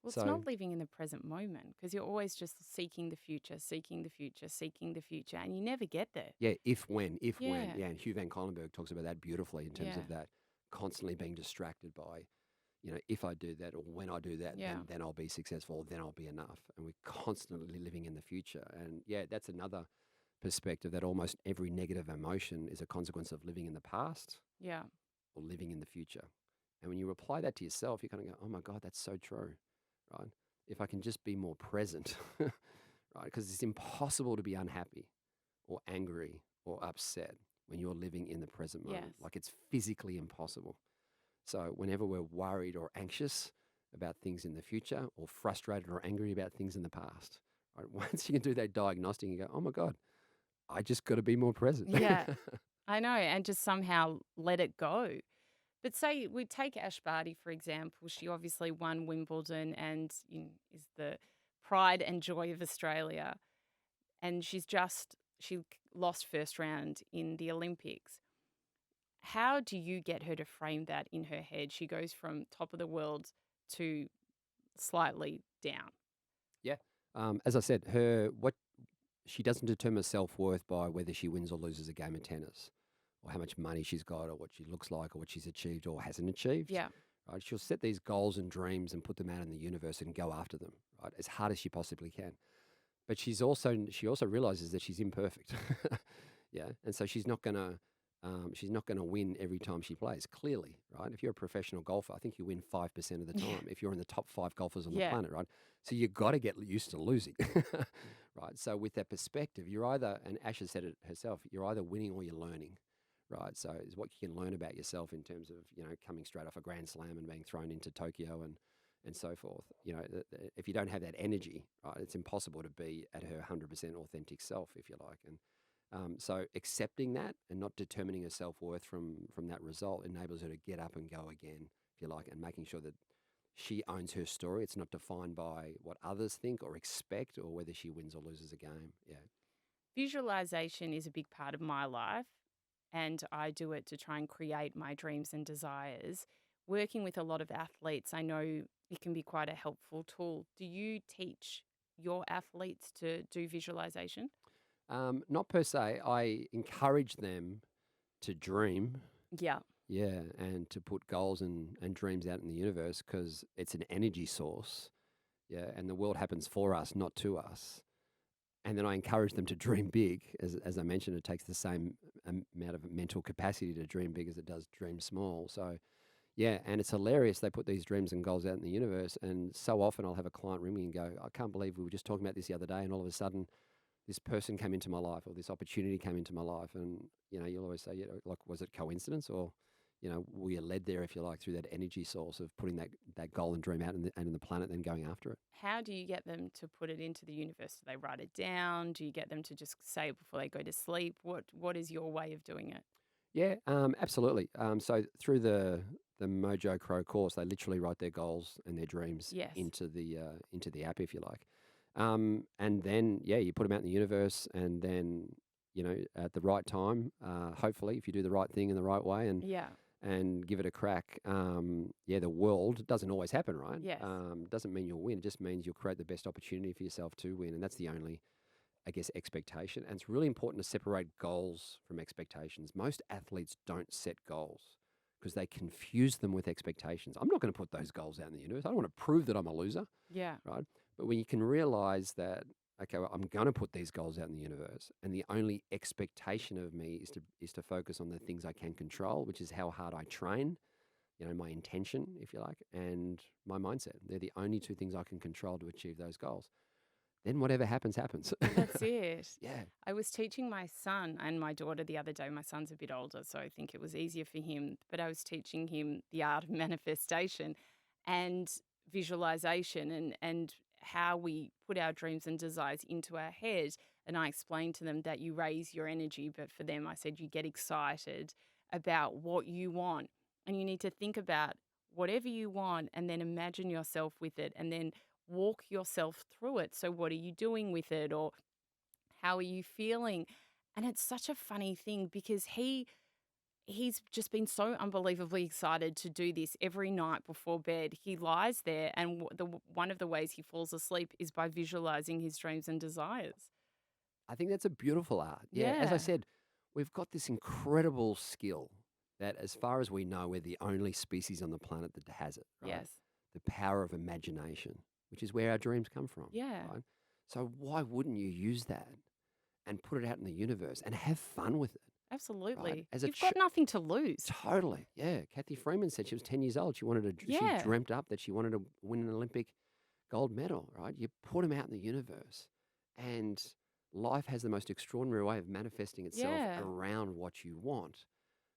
Well, it's not living in the present moment because you're always just seeking the future, seeking the future, seeking the future, and you never get there. Yeah, if, when. Yeah, and Hugh van Cuylenberg talks about that beautifully in terms of that constantly being distracted by, if I do that or when I do that, then I'll be successful, then I'll be enough. And we're constantly living in the future. And that's another perspective that almost every negative emotion is a consequence of living in the past or living in the future. And when you apply that to yourself, you kind of go, oh my God, that's so true. Right? If I can just be more present, right? Because it's impossible to be unhappy or angry or upset when you're living in the present moment. Yes. Like it's physically impossible. So whenever we're worried or anxious about things in the future or frustrated or angry about things in the past, right? Once you can do that diagnostic, you go, oh my God, I just got to be more present. Yeah, I know. And just somehow let it go. But say we take Ash Barty, for example. She obviously won Wimbledon and is the pride and joy of Australia. And she lost first round in the Olympics. How do you get her to frame that in her head? She goes from top of the world to slightly down. Yeah. As I said, she doesn't determine self-worth by whether she wins or loses a game of tennis, or how much money she's got, or what she looks like, or what she's achieved or hasn't achieved. Yeah. Right? She'll set these goals and dreams and put them out in the universe and go after them, right, as hard as she possibly can. But she also realizes that she's imperfect. And so she's not gonna win every time she plays. Clearly, right? If you're a professional golfer, I think you win 5% of the time. If you're in the top 5 golfers on the planet, right? So you've got to get used to losing, right? So with that perspective, you're either, and Ash has said it herself, you're either winning or you're learning. Right, so it's what you can learn about yourself in terms of coming straight off a Grand Slam and being thrown into Tokyo and so forth. If you don't have that energy, right, it's impossible to be at her 100% authentic self, if you like. And so accepting that and not determining her self-worth from that result enables her to get up and go again, if you like, and making sure that she owns her story. It's not defined by what others think or expect or whether she wins or loses a game. Yeah. Visualization is a big part of my life. And I do it to try and create my dreams and desires. Working with a lot of athletes, I know it can be quite a helpful tool. Do you teach your athletes to do visualization? Not per se. I encourage them to dream. Yeah. Yeah, and to put goals and dreams out in the universe because it's an energy source. Yeah, and the world happens for us, not to us. And then I encourage them to dream big. As I mentioned, it takes the same amount of mental capacity to dream big as it does dream small. So, yeah, and it's hilarious. They put these dreams and goals out in the universe, and so often I'll have a client ring me and go, I can't believe we were just talking about this the other day, and all of a sudden this person came into my life or this opportunity came into my life, and you'll always say, like, was it coincidence, or we are led there, if you like, through that energy source of putting that goal and dream out in the planet, then going after it. How do you get them to put it into the universe? Do they write it down? Do you get them to just say it before they go to sleep? What is your way of doing it? Yeah, absolutely. So through the Mojo Crow course, they literally write their goals and their dreams Yes. into the app, if you like. And then, you put them out in the universe, and then, at the right time, hopefully, if you do the right thing in the right way and give it a crack, the world doesn't always happen, right? Yes. Doesn't mean you'll win. It just means you'll create the best opportunity for yourself to win. And that's the only, I guess, expectation. And it's really important to separate goals from expectations. Most athletes don't set goals because they confuse them with expectations. I'm not going to put those goals out in the universe. I don't want to prove that I'm a loser. Yeah. Right. But when you can realize that, okay, well, I'm going to put these goals out in the universe, and the only expectation of me is to focus on the things I can control, which is how hard I train, my intention, if you like, and my mindset. They're the only two things I can control to achieve those goals. Then whatever happens, happens. That's it. Yeah. I was teaching my son and my daughter the other day. My son's a bit older, so I think it was easier for him, but I was teaching him the art of manifestation and visualization and how we put our dreams and desires into our head. And I explained to them that you raise your energy, but for them, I said you get excited about what you want. And you need to think about whatever you want and then imagine yourself with it and then walk yourself through it. So what are you doing with it, or how are you feeling? And it's such a funny thing because he's just been so unbelievably excited to do this every night before bed. He lies there, and one of the ways he falls asleep is by visualizing his dreams and desires. I think that's a beautiful art. Yeah. As I said, we've got this incredible skill that, as far as we know, we're the only species on the planet that has it. Right? Yes. The power of imagination, which is where our dreams come from. Yeah. Right? So why wouldn't you use that and put it out in the universe and have fun with it? Absolutely. Right? You've got nothing to lose. Totally. Yeah. Kathy Freeman said she was 10 years old. She dreamt up that she wanted to win an Olympic gold medal, right? You put them out in the universe, and life has the most extraordinary way of manifesting itself around what you want.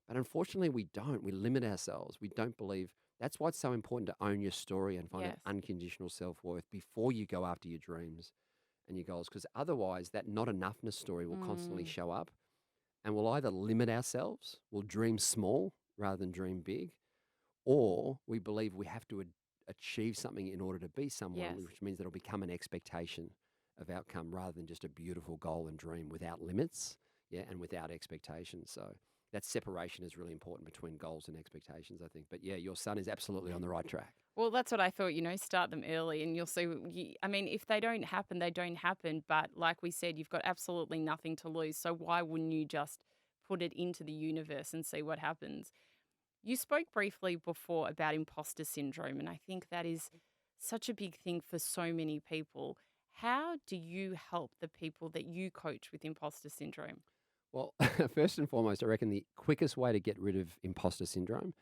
But unfortunately, we don't. We limit ourselves. We don't believe. That's why it's so important to own your story and find that unconditional self-worth before you go after your dreams and your goals, because otherwise that not enoughness story will constantly show up, and we'll either limit ourselves, we'll dream small rather than dream big, or we believe we have to achieve something in order to be someone, which means that it'll become an expectation of outcome rather than just a beautiful goal and dream without limits, and without expectations. So that separation is really important between goals and expectations, I think. But your son is absolutely on the right track. Well, that's what I thought, start them early and you'll see. I mean, if they don't happen, they don't happen. But like we said, you've got absolutely nothing to lose. So why wouldn't you just put it into the universe and see what happens? You spoke briefly before about imposter syndrome, and I think that is such a big thing for so many people. How do you help the people that you coach with imposter syndrome? Well, first and foremost, I reckon the quickest way to get rid of imposter syndrome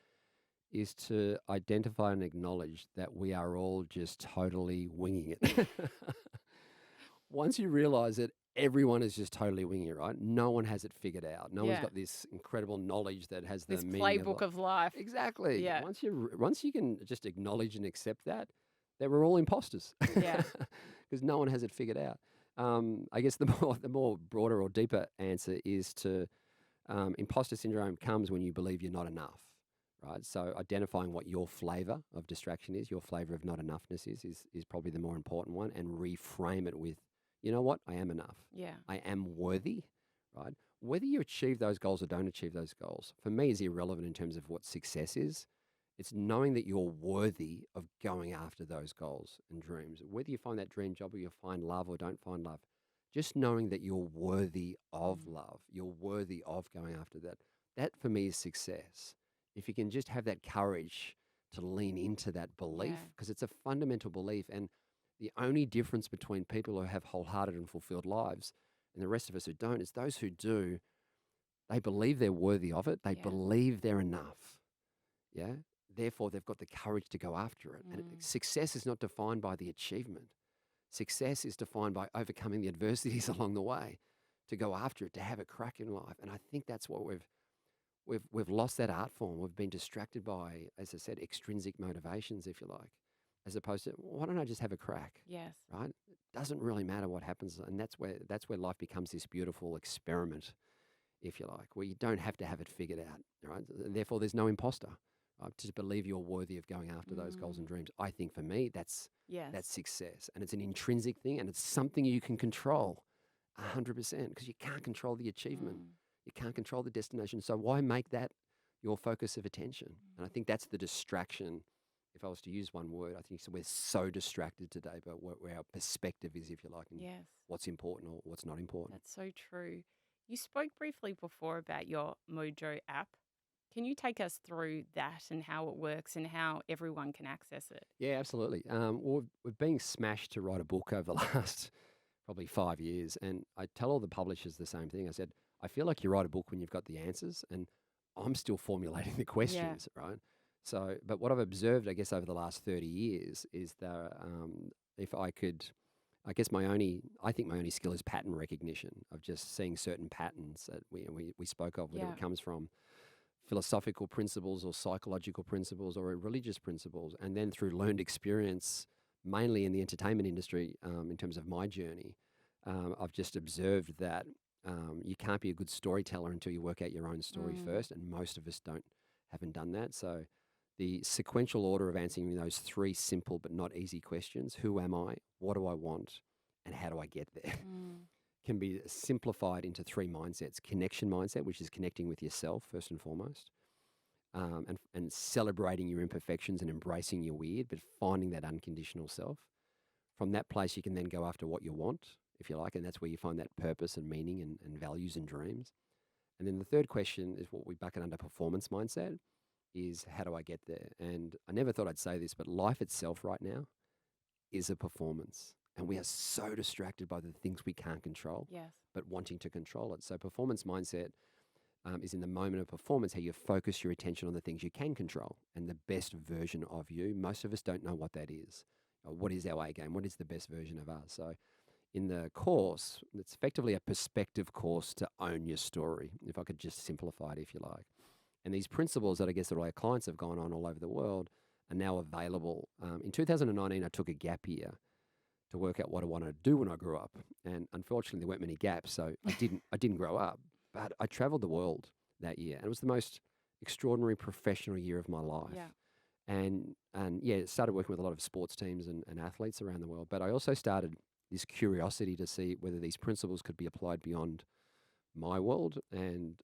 is to identify and acknowledge that we are all just totally winging it. Once you realize that everyone is just totally winging it, right? No one has it figured out. No one's got this incredible knowledge that has this the playbook of life. Exactly. Yeah. Once you can just acknowledge and accept that we're all imposters. Yeah. Because no one has it figured out. I guess the more broader or deeper answer is to imposter syndrome comes when you believe you're not enough, right? So identifying what your flavor of distraction is, your flavor of not enoughness is probably the more important one, and reframe it with, you know what, I am enough. Yeah. I am worthy, right? Whether you achieve those goals or don't achieve those goals, for me, is irrelevant in terms of what success is. It's knowing that you're worthy of going after those goals and dreams. Whether you find that dream job or you find love or don't find love, just knowing that you're worthy of love, you're worthy of going after that. That for me is success. If you can just have that courage to lean into that belief, because it's a fundamental belief. And the only difference between people who have wholehearted and fulfilled lives and the rest of us who don't is those who do, they believe they're worthy of it. They believe they're enough. Yeah. Therefore, they've got the courage to go after it. And success is not defined by the achievement. Success is defined by overcoming the adversities along the way, to go after it, to have a crack in life. And I think that's what we've lost that art form. We've been distracted by, as I said, extrinsic motivations, if you like, as opposed to, why don't I just have a crack? Yes. Right? It doesn't really matter what happens. And that's where life becomes this beautiful experiment, if you like, where you don't have to have it figured out. Right? And therefore, there's no imposter. Right? To believe you're worthy of going after those goals and dreams. I think for me, that's success. And it's an intrinsic thing, and it's something you can control 100%, because you can't control the achievement. You can't control the destination. So why make that your focus of attention? And I think that's the distraction. If I was to use one word, I think we're so distracted today by where our perspective is, if you like, and what's important or what's not important. That's so true. You spoke briefly before about your Mojo app. Can you take us through that and how it works and how everyone can access it? Yeah, absolutely. We've been smashed to write a book over the last probably 5 years. And I tell all the publishers the same thing. I said, I feel like you write a book when you've got the answers, and I'm still formulating the questions, right? So, but what I've observed, I guess, over the last 30 years is that if I could, I guess I think my only skill is pattern recognition, of just seeing certain patterns that we spoke of, whether it comes from philosophical principles or psychological principles or religious principles, and then through learned experience, mainly in the entertainment industry, in terms of my journey, I've just observed that you can't be a good storyteller until you work out your own story first, and most of us haven't done that. So the sequential order of answering those three simple but not easy questions, who am I, what do I want, and how do I get there, can be simplified into three mindsets. Connection mindset, which is connecting with yourself first and foremost, and celebrating your imperfections and embracing your weird, but finding that unconditional self. From that place, you can then go after what you want, if you like, and that's where you find that purpose and meaning and values and dreams. And then the third question is what we bucket under performance mindset, is how do I get there? And I never thought I'd say this, but life itself right now is a performance. And we are so distracted by the things we can't control, but wanting to control it. So performance mindset is in the moment of performance, how you focus your attention on the things you can control and the best version of you. Most of us don't know what that is. What is our A game? What is the best version of us? So in the course, it's effectively a perspective course to own your story, if I could just simplify it, if you like. And these principles that I guess that all our clients have gone on all over the world are now available. In 2019, I took a gap year to work out what I wanted to do when I grew up. And unfortunately, there weren't many gaps, so I didn't grow up. But I traveled the world that year, and it was the most extraordinary professional year of my life. And started working with a lot of sports teams and athletes around the world. But I also started this curiosity to see whether these principles could be applied beyond my world. And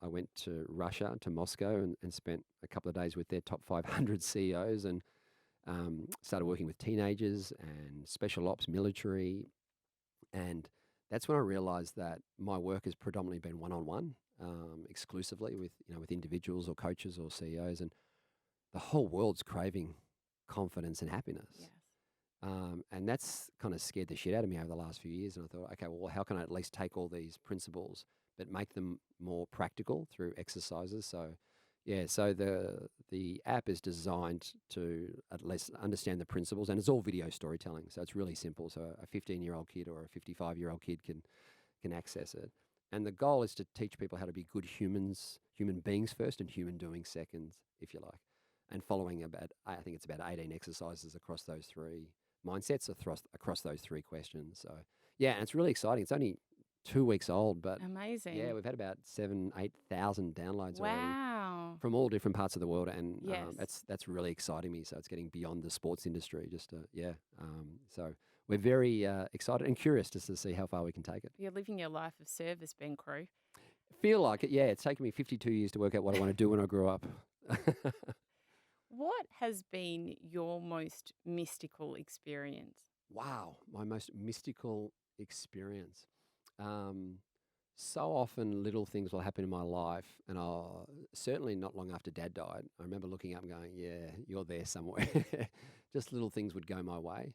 I went to Russia, to Moscow, and spent a couple of days with their top 500 CEOs, and started working with teenagers and special ops, military. And that's when I realized that my work has predominantly been one-on-one, exclusively with individuals or coaches or CEOs. And the whole world's craving confidence and happiness. And that's kind of scared the shit out of me over the last few years. And I thought, okay, well, how can I at least take all these principles but make them more practical through exercises? So the app is designed to at least understand the principles, and it's all video storytelling. So it's really simple. So a 15-year-old kid or a 55-year-old kid can access it. And the goal is to teach people how to be good human beings first and human doing second, if you like. And following I think it's about 18 exercises across those three mindsets, across those three questions. So yeah, and it's really exciting. It's only 2 weeks old, but amazing. Yeah, we've had about 8,000 downloads already from all different parts of the world, and that's really exciting me. So it's getting beyond the sports industry. So we're very excited and curious just to see how far we can take it. You're living your life of service, Ben Crowe. Feel like it. Yeah, it's taken me 52 years to work out what I want to do when I grow up. What has been your most mystical experience? Wow, my most mystical experience. So often little things will happen in my life, and certainly not long after Dad died, I remember looking up and going, yeah, you're there somewhere. Just little things would go my way.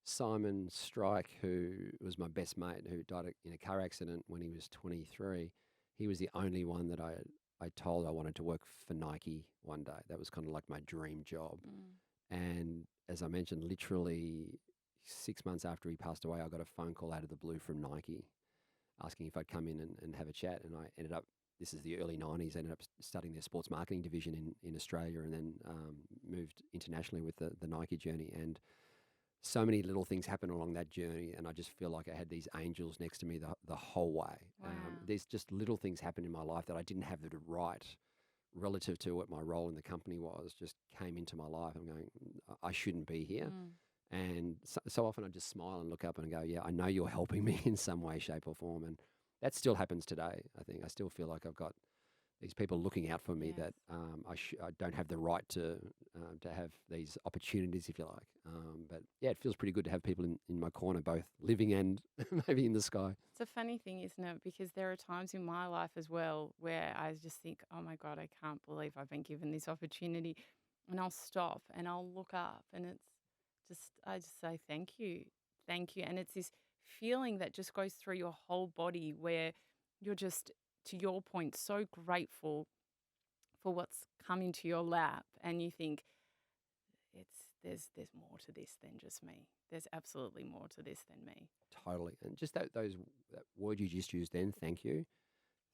Simon Strike, who was my best mate, who died in a car accident when he was 23, he was the only one that I told I wanted to work for Nike one day. That was kind of like my dream job. And as I mentioned, literally 6 months after he passed away, I got a phone call out of the blue from Nike asking if I'd come in and have a chat. And I ended up, this is the early 90s, ended up studying their sports marketing division in Australia, and then moved internationally with the Nike journey. And so many little things happened along that journey, and I just feel like I had these angels next to me the whole way. Wow. There's just little things happened in my life that I didn't have the right relative to what my role in the company was, just came into my life. I'm going, I shouldn't be here. And so often I just smile and look up and go, yeah, I know you're helping me in some way, shape or form. And that still happens today. I think I still feel like I've got these people looking out for me that I don't have the right to have these opportunities, if you like. But yeah, it feels pretty good to have people in my corner, both living and maybe in the sky. It's a funny thing, isn't it? Because there are times in my life as well where I just think, oh my God, I can't believe I've been given this opportunity. And I'll stop and I'll look up, and I just say, thank you. Thank you. And it's this feeling that just goes through your whole body where you're just, to your point, so grateful for what's come into your lap, and you think there's more to this than just me. There's absolutely more to this than me. Totally. And just that word you just used then, thank you.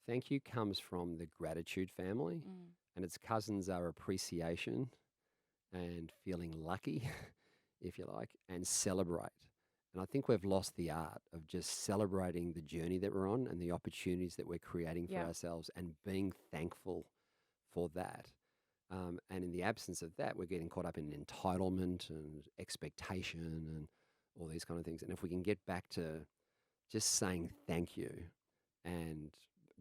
Thank you comes from the gratitude family, and its cousins are appreciation and feeling lucky, if you like, and celebrate. And I think we've lost the art of just celebrating the journey that we're on and the opportunities that we're creating for ourselves, and being thankful for that. And in the absence of that, we're getting caught up in entitlement and expectation and all these kind of things. And if we can get back to just saying thank you and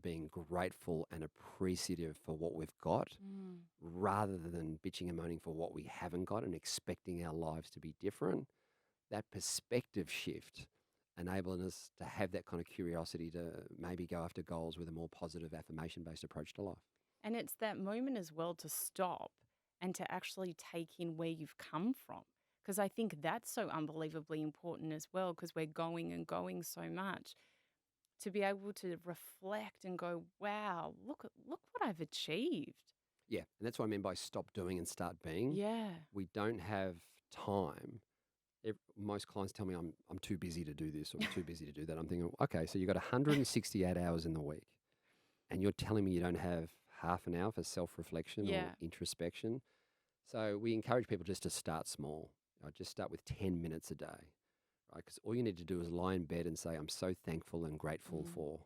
being grateful and appreciative for what we've got, rather than bitching and moaning for what we haven't got and expecting our lives to be different, that perspective shift enabling us to have that kind of curiosity to maybe go after goals with a more positive affirmation-based approach to life. And it's that moment as well to stop and to actually take in where you've come from. Because I think that's so unbelievably important as well, because we're going and going so much. To be able to reflect and go, wow, look what I've achieved. Yeah, and that's what I mean by stop doing and start being. Yeah. We don't have time. Most clients tell me I'm too busy to do this or too busy to do that. I'm thinking, okay, so you've got 168 hours in the week, and you're telling me you don't have half an hour for self-reflection or introspection. So we encourage people just to start small. Just start with 10 minutes a day, right? Because all you need to do is lie in bed and say, I'm so thankful and grateful for ...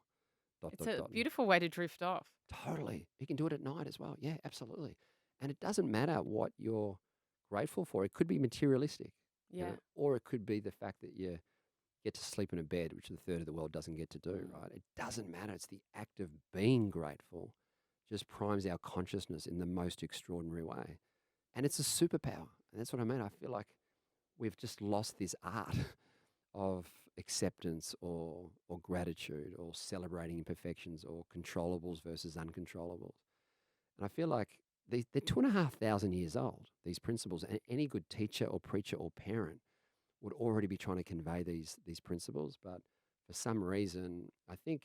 It's a beautiful way to drift off. Totally. You can do it at night as well. Yeah, absolutely. And it doesn't matter what you're grateful for. It could be materialistic. Yeah. Or it could be the fact that you get to sleep in a bed, which the third of the world doesn't get to do, right? It doesn't matter. It's the act of being grateful just primes our consciousness in the most extraordinary way. And it's a superpower. And that's what I mean. I feel like we've just lost this art of acceptance or gratitude or celebrating imperfections or controllables versus uncontrollables. And I feel like they're 2,500 years old, these principles, and any good teacher or preacher or parent would already be trying to convey these principles. But for some reason, I think,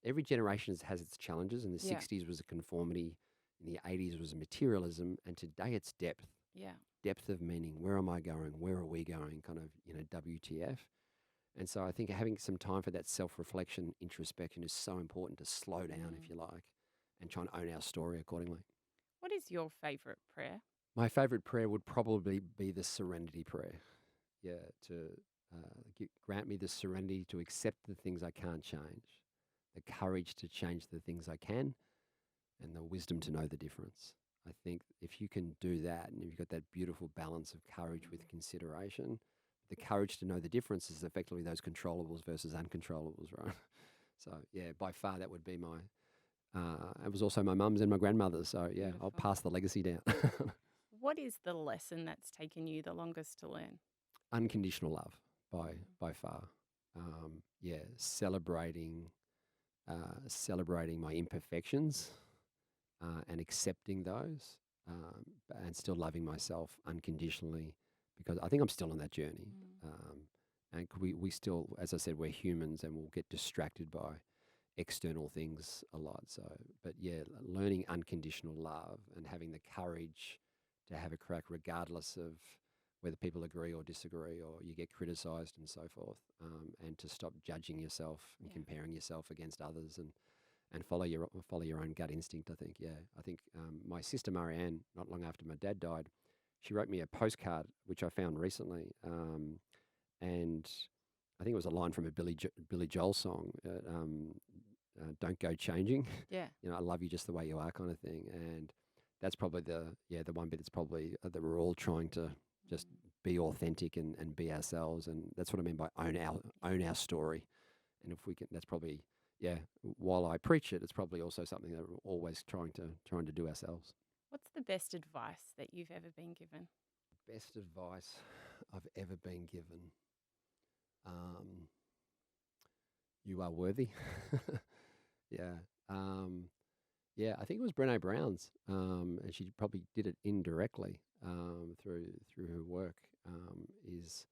every generation has its challenges. In the 60s was a conformity, in the 80s was a materialism, and today it's depth. Yeah. Depth of meaning. Where am I going? Where are we going? Kind of, WTF. And so I think having some time for that self-reflection, introspection is so important, to slow down, if you like, and try and own our story accordingly. What is your favourite prayer? My favourite prayer would probably be the serenity prayer. Yeah, to grant me the serenity to accept the things I can't change, the courage to change the things I can, and the wisdom to know the difference. I think if you can do that, and if you've got that beautiful balance of courage with consideration, the courage to know the difference is effectively those controllables versus uncontrollables, right? So, yeah, by far that would be my... it was also my mum's and my grandmother's. So, yeah, Beautiful. I'll pass the legacy down. What is the lesson that's taken you the longest to learn? Unconditional love by far. Celebrating my imperfections and accepting those, and still loving myself unconditionally, because I think I'm still on that journey. And we still, as I said, we're humans and we'll get distracted by external things a lot. So, but yeah, learning unconditional love and having the courage to have a crack regardless of whether people agree or disagree or you get criticised and so forth, and to stop judging yourself and comparing yourself against others and follow your own gut instinct. I think, I think my sister Marianne, not long after my dad died, she wrote me a postcard which I found recently, and I think it was a line from a Billy Joel song. Don't go changing. Yeah. I love you just the way you are, kind of thing. And that's probably the one bit that's probably that we're all trying to just be authentic and be ourselves. And that's what I mean by own our story. And if we can, that's probably, while I preach it, it's probably also something that we're always trying to do ourselves. What's the best advice that you've ever been given? Best advice I've ever been given. You are worthy. I think it was Brené Brown's, and she probably did it indirectly through her work. Is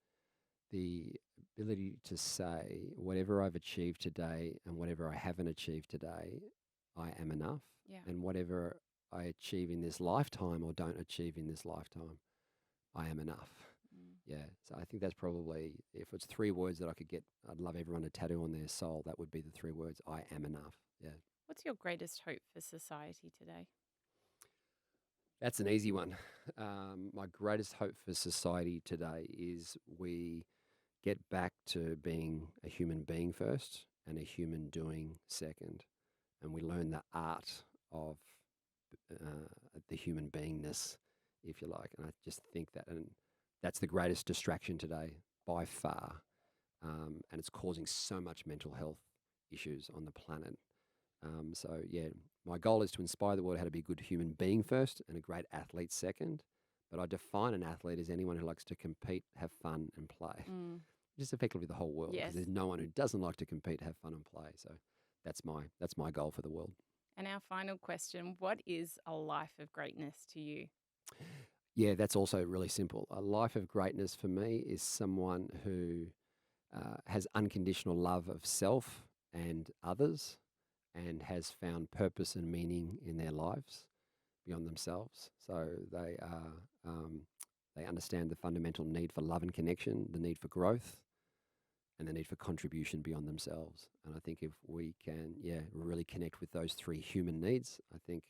the ability to say, whatever I've achieved today and whatever I haven't achieved today, I am enough. Yeah. And whatever I achieve in this lifetime or don't achieve in this lifetime, I am enough. So I think that's probably, if it's 3 words that I could get, I'd love everyone to tattoo on their soul, that would be the 3 words, I am enough. Yeah. What's your greatest hope for society today? That's an easy one. My greatest hope for society today is we get back to being a human being first and a human doing second. And we learn the art of the human beingness, if you like. And I just think that, and that's the greatest distraction today by far. And it's causing so much mental health issues on the planet. My goal is to inspire the world how to be a good human being first and a great athlete second. But I define an athlete as anyone who likes to compete, have fun, and play. Just effectively the whole world. Yes. Because there's no one who doesn't like to compete, have fun, and play. So that's my goal for the world. And our final question, what is a life of greatness to you? Yeah, that's also really simple. A life of greatness for me is someone who has unconditional love of self and others and has found purpose and meaning in their lives beyond themselves. So they understand the fundamental need for love and connection, the need for growth, and the need for contribution beyond themselves. And I think if we can, really connect with those 3 human needs, I think,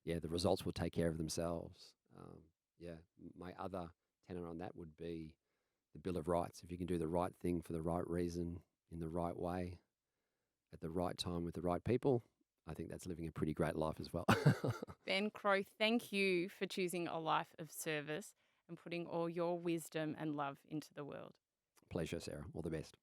the results will take care of themselves. My other tenor on that would be the Bill of Rights. If you can do the right thing for the right reason, in the right way, at the right time with the right people, I think that's living a pretty great life as well. Ben Crowe, thank you for choosing a life of service and putting all your wisdom and love into the world. Pleasure, Sarah. All the best.